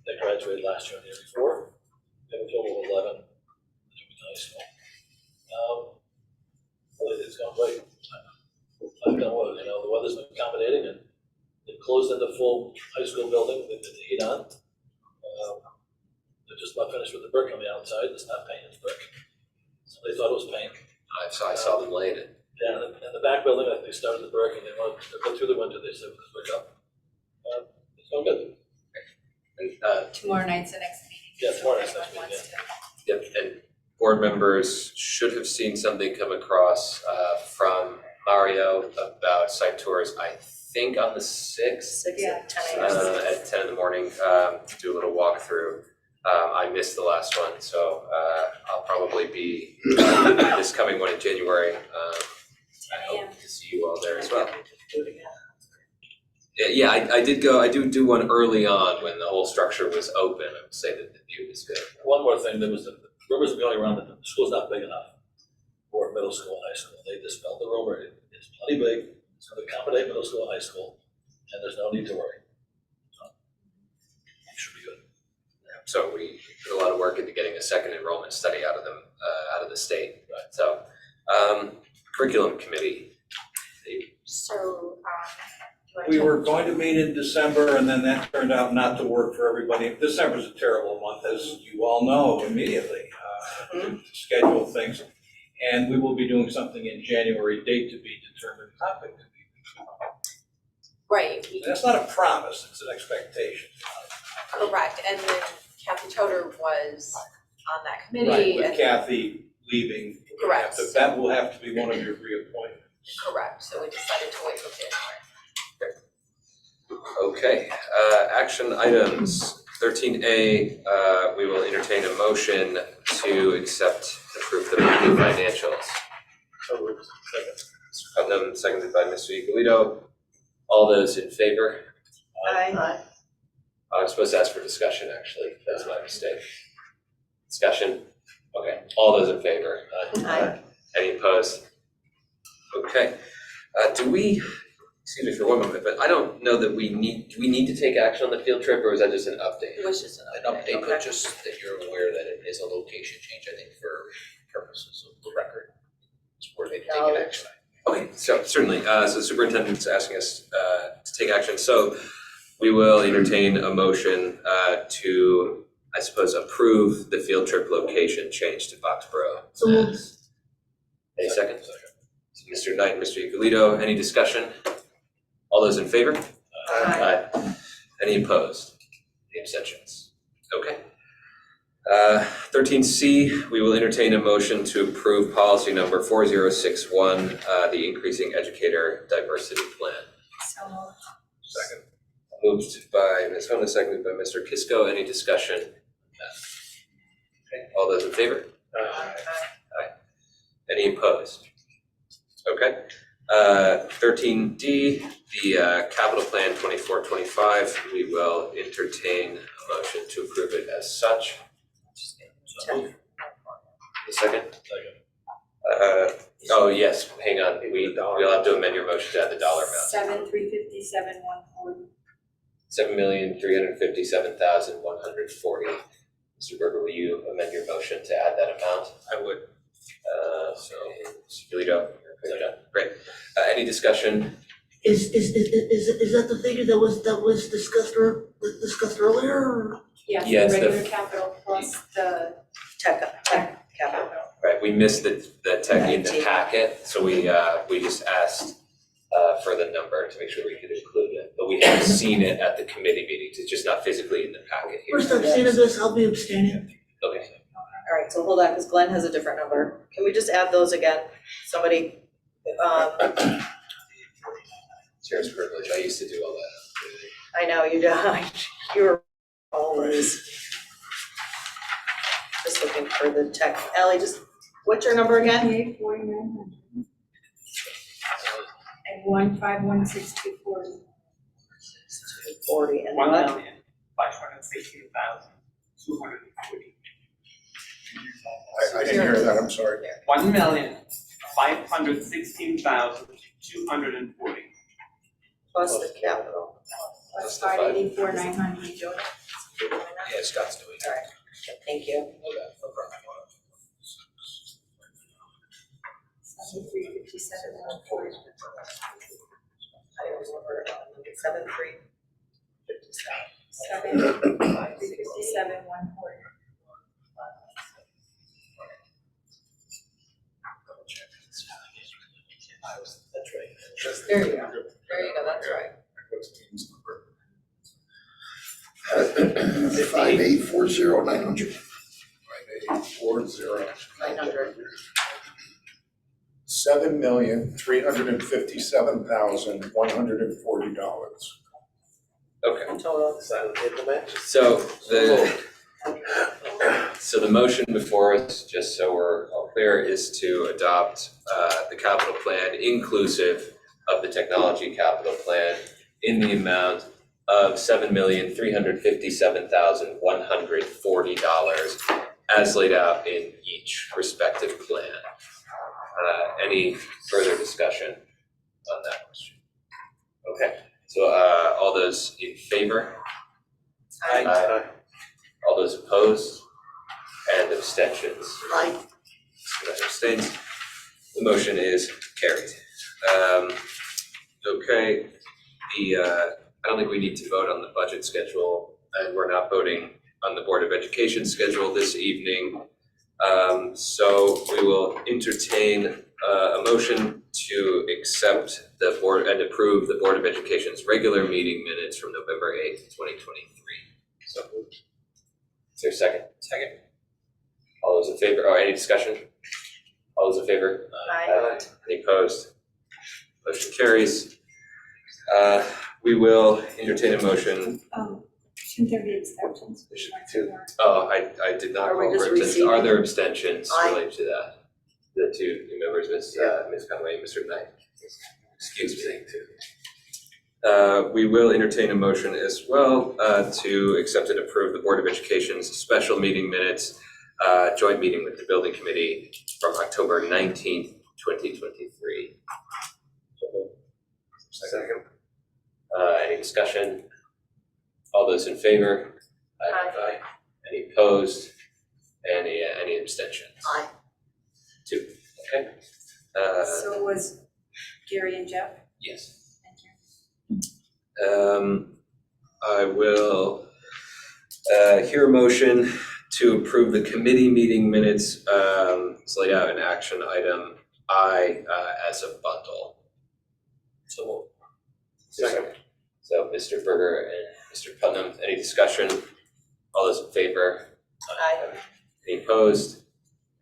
They graduated last year and the year before. We have a total of 11 in high school. Well, it's gone great. I've done well, you know, the weather's been accommodating and they closed in the full high school building, they did the heat on. They're just about finished with the brick on the outside, it's not paint, it's brick. So they thought it was paint. I saw them laying it. Yeah, and the back building, I think they started the brick and they went through the winter, they said, put the brick up. It's going good. And, Tomorrow night's the next meeting. Yeah, tomorrow night's so next everyone meeting, wants to- Yep, and board members should have seen something come across from Mario about site tours, I think on the 6th. Yeah, 10 At 10 in the morning, to do a little walkthrough. I missed the last one, so I'll probably be this coming one in January. I hope to see you all there as well. Yeah, I did go, I do one early on when the whole structure was open. I would say that the view was good. One more thing, there was the rumors going around that the school's not big enough for middle school and high school. They dispelled the rumor, it's plenty big, it's going to accommodate middle school and high school, and there's no need to worry. So, it should be good. So we put a lot of work into getting a second enrollment study out of them, out of the state. Right. So, curriculum committee. So, We were going to meet in December, and then that turned out not to work for everybody. December's a terrible month, as you all know immediately, to schedule things. And we will be doing something in January, date to be determined, topic to be right, determined. That's not a promise, it's an expectation. correct, and then Kathy Toder was on that committee. Right, with and- Kathy leaving, we'll have to- that will have to be one of your reappointments. Correct, so we decided to wait till January. Okay, action items, 13A, we will entertain a motion to accept, approve the monthly financials. Mr. Putnam, seconded by Mr. Ippolito. All those in favor? Aye. I was supposed to ask for discussion, actually, that's my mistake. Discussion? Okay, all those in favor? Aye. Any opposed? Okay, do we, excuse me for one moment, but I don't know that do we need to take action on the field trip, or is that just an update? It was just An update, but just that you're aware that it is a location change, I think, for purposes of the record. It's where they take an action. Okay, so certainly, so the superintendent's asking us to take action, so we will entertain a motion to, I suppose, approve the field trip location change to Foxborough. So moved. Any second? So Mr. Knight and Mr. Ippolito, any discussion? All those in favor? Aye. Any opposed? Any abstentions? Okay. 13C, we will entertain a motion to approve policy number 4061, the increasing educator diversity plan. So moved. Second. Moved by Ms. Hona, seconded by Mr. Kisco. Any discussion? Okay, all those in favor? Aye. Any opposed? Okay. 13D, the capital plan 24-25, we will entertain a motion to approve it as such. A second? Oh, yes, hang on, we'll have to amend your motion to add the dollar amount. 7,357,140. $7,357,140. Mr. Berger, will you amend your motion to add that amount? I would. So, Yulito, great. Any discussion? Is that the figure that was discussed earlier, or? Yes, Yeah, the it's the- regular capital plus the Tech capital. Right, we missed the tech in the packet, so we just asked for the number to make sure we could include it. But we have seen it at the committee meetings, it's just not physically in the packet here. First I've seen of this, I'll be abstaining. Okay, All right, so hold on, because Glenn has a different number. Can we just add those again? Somebody, chair's privilege, I used to do all that. I know, you were always just looking for the tech. Ally, what's your number again? 49,900 and 151,640. 40 and 1,516,240. I didn't hear that, I'm sorry. 1,516,240. plus the capital. Plus 584,900. Yeah, Scott's doing it. All right, thank you. No problem. 7357, 140. I don't remember, 7357. 7357, 140. That's right. There you go, that's right. 5840900. 900. $7,357,140. Okay. Total. So the motion before us, just so we're all clear, is to adopt the capital plan inclusive of the technology capital plan in the amount of $7,357,140 as laid out in each respective plan. Any further discussion on that question? Okay, so all those in favor? Aye. All those opposed? And abstentions? Aye. That abstains. The motion is carried. Okay, I don't think we need to vote on the budget schedule, and we're not voting on the Board of Education schedule this evening. So we will entertain a motion to accept the board and approve the Board of Education's regular meeting minutes from November 8th, 2023. So moved. Is there a second? Second. All those in favor, any discussion? All those in favor? Aye. Any opposed? Motion carries. We will entertain a motion. Shouldn't there be exceptions? There should be two. Oh, I did not Are we go just over abstentions. Are receiving? there abstentions Aye. related to that? The two new members, Ms. Conway and Mr. Knight. Excuse me. We will entertain a motion as well to accept and approve the Board of Education's special meeting minutes, joint meeting with the building committee from October 19th, 2023. Second. Any discussion? All those in favor? Aye. Any opposed? Any abstentions? Aye. Two, okay. So it was Gary and Jeff? Yes. Thank you. I will hear a motion to approve the committee meeting minutes, it's laid out in action item I as a bundle. So second. So Mr. Berger and Mr. Putnam, any discussion? All those in favor? Aye. Any opposed?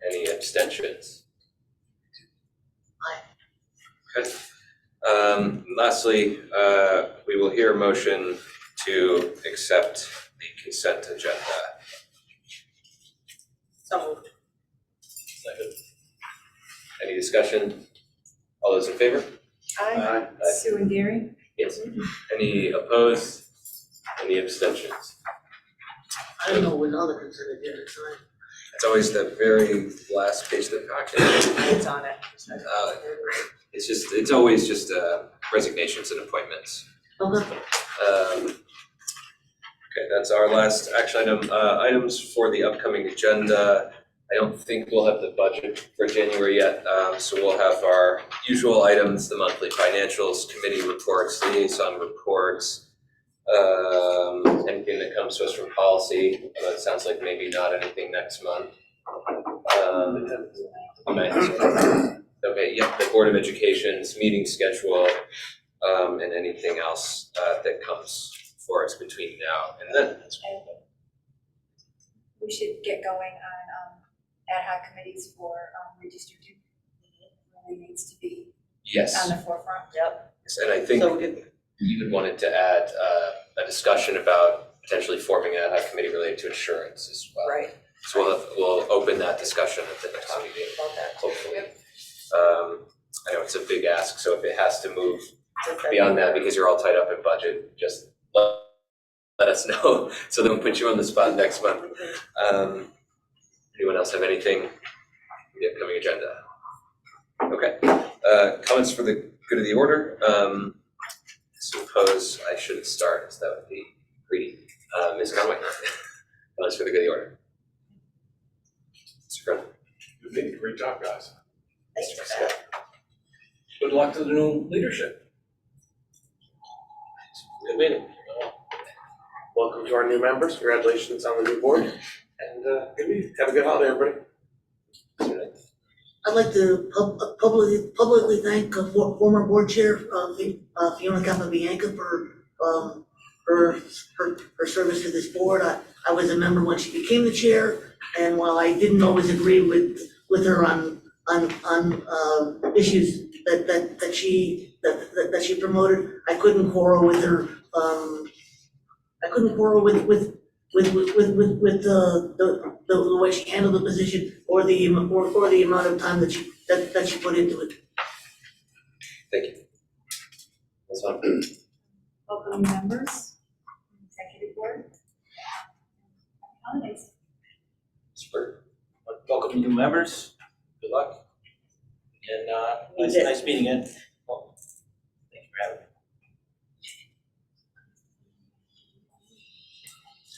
Any abstentions? Aye. Okay. Lastly, we will hear a motion to accept the consent agenda. So moved. Second. Any discussion? All those in favor? Aye. Sue and Gary? Yes. Any opposed? Any abstentions? I don't know when other consent agenda is signed. It's always the very last page of the packet. It's on it. It's always just resignations and appointments. Okay. Okay, that's our last action item. Items for the upcoming agenda. I don't think we'll have the budget for January yet, so we'll have our usual items, the monthly financials, committee reports, liaison reports, anything that comes to us from policy, although it sounds like maybe not anything next month. Okay, yep, the Board of Education's meeting schedule, and anything else that comes for us between now and then. We should get going on ad hoc committees for redistricting. It really needs to be Yes. on the forefront. Yep. Yes, and I think So you would wanted to add a discussion about potentially forming an ad hoc committee related to insurance as well. Right. So we'll open that discussion at the next meeting, about that. hopefully. I know it's a big ask, so if it has to move beyond that because you're all tied up in budget, just let us know so then we'll put you on the spot next month. Anyone else have anything for the upcoming agenda? Okay, comments for the good of the order. Suppose I shouldn't start, because that would be greedy. Ms. Conway, comments for the good of the order. Mr. Cronin. You did a great job, guys. Thanks for that. Good luck to the new leadership. Good meeting. Welcome to our new members, congratulations on the new board, and good meeting. Have a good holiday, everybody. I'd like to publicly thank former board chair Fiona Capabianca for her service to this board. I was a member when she became the chair, and while I didn't always agree with her on issues that she promoted, I couldn't quarrel with her. I couldn't quarrel with the way she handled the position or the amount of time that she put into it. Thank you. That's fine. Welcome members, executive board. Holidays. Super. Welcome new members, good luck. And nice meeting again. Well, thank you for having me.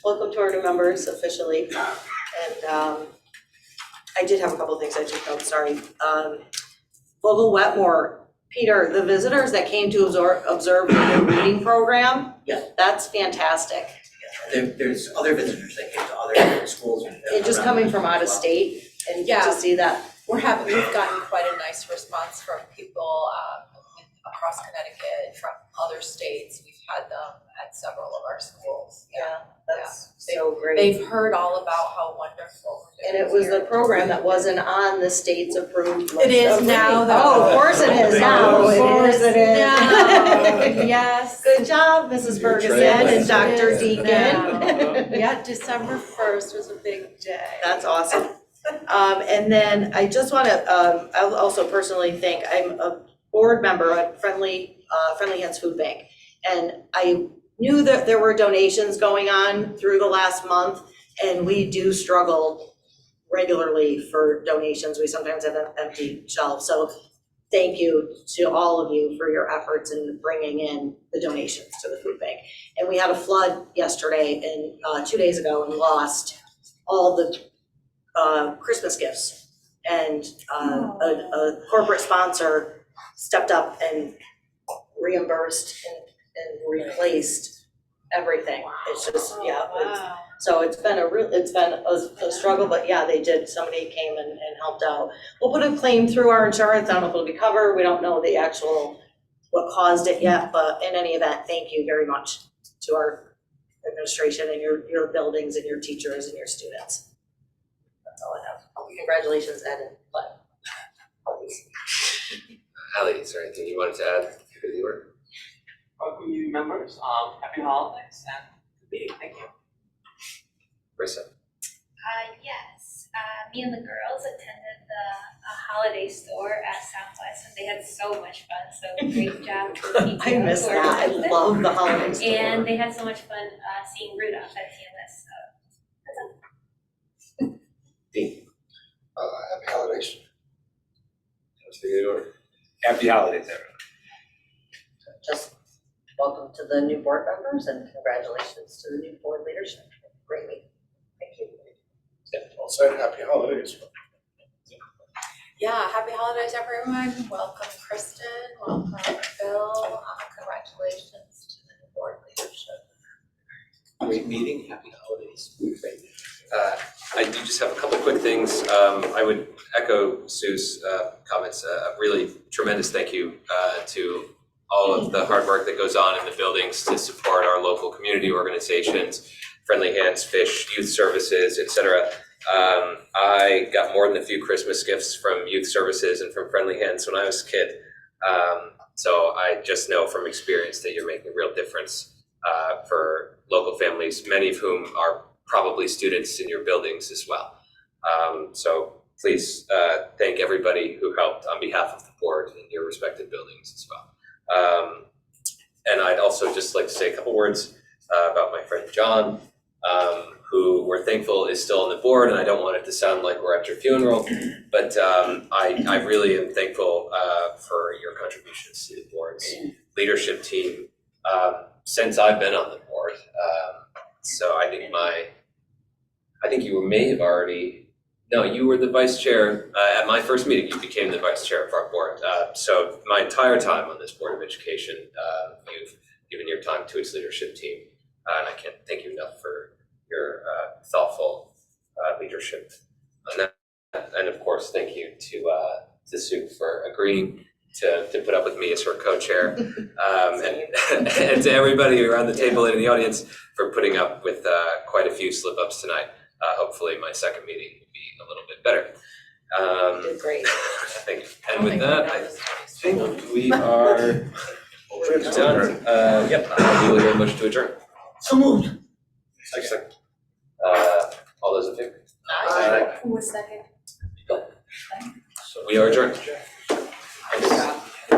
Welcome to our new members officially. And I did have a couple of things I took notes, sorry. Vogel Wetmore, Peter, the visitors that came to observe the new reading program, Yeah. that's fantastic. There's other visitors that came to other schools. They're just coming from out of state and to see that. We've gotten quite a nice response from people across Connecticut, from other states. We've had them at several of our schools. That's so great. They've heard all about how wonderful we're And doing it was here. the program that wasn't on the state's approved list. It is of now, reading. though. Oh, of course it is now. Of course It is. now. Yes. Good job, Mrs. Ferguson and Dr. Deacon. Yeah, December 1st was a big day. That's awesome. And then I just want to, I'll also personally thank, I'm a board member at Friendly Hands Food Bank. And I knew that there were donations going on through the last month, and we do struggle regularly for donations. We sometimes have empty shelves. So thank you to all of you for your efforts in bringing in the donations to the food bank. And we had a flood yesterday and 2 days ago and lost all the Christmas gifts. And a corporate sponsor stepped up and reimbursed and replaced everything. It's just, so it's been a struggle, but yeah, they did, somebody came and helped out. We'll put a claim through our insurance, I don't know if it'll be covered, we don't know the actual, what caused it yet, but in any event, thank you very much to our administration and your buildings and your teachers and your students. That's all I have. Congratulations, Ed and Glenn. Allie, is there anything you wanted to add to the order? Welcome new members, happy holidays and good meeting, thank you. Marissa? Yes, me and the girls attended the holiday store at Southwest and they had so much fun, so great job to the PTO. I miss that, I love the holiday store. And they had so much fun seeing Rudolph at TMS, so that's all. Dean? Happy holidays. That's the good order. Happy holidays, everyone. Just welcome to the new board members and congratulations to the new board leadership. Great meeting. Thank you. Yeah, said, happy holidays. Yeah, happy holidays, everyone. Welcome, Kristen. Welcome, Bill. Congratulations to the new board leadership. Great meeting, happy holidays. I do just have a couple of quick things. I would echo Sue's comments. Really tremendous thank you to all of the hard work that goes on in the buildings to support our local community organizations, Friendly Hands, Fish, Youth Services, etc. I got more than a few Christmas gifts from Youth Services and from Friendly Hands when I was a kid. So I just know from experience that you're making a real difference for local families, many of whom are probably students in your buildings as well. So please thank everybody who helped on behalf of the board in your respective buildings as well. And I'd also just like to say a couple words about my friend John, who we're thankful is still on the board, and I don't want it to sound like we're at your funeral, but I really am thankful for your contributions to the board's leadership team since I've been on the board. So I think you may have already, no, you were the vice chair. At my first meeting, you became the vice chair of our board. So my entire time on this Board of Education, you've given your time to its leadership team. And I can't thank you enough for your thoughtful leadership on that. And of course, thank you to Sue for agreeing to put up with me as her co-chair. And to everybody around the table and in the audience for putting up with quite a few slip-ups tonight. Hopefully my second meeting will be a little bit better. Did great. Thank you. And with that, I think we are done. Yep, we will hear a motion to adjourn. So moved. Second. All those in favor? Aye. Who was second? We are adjourned.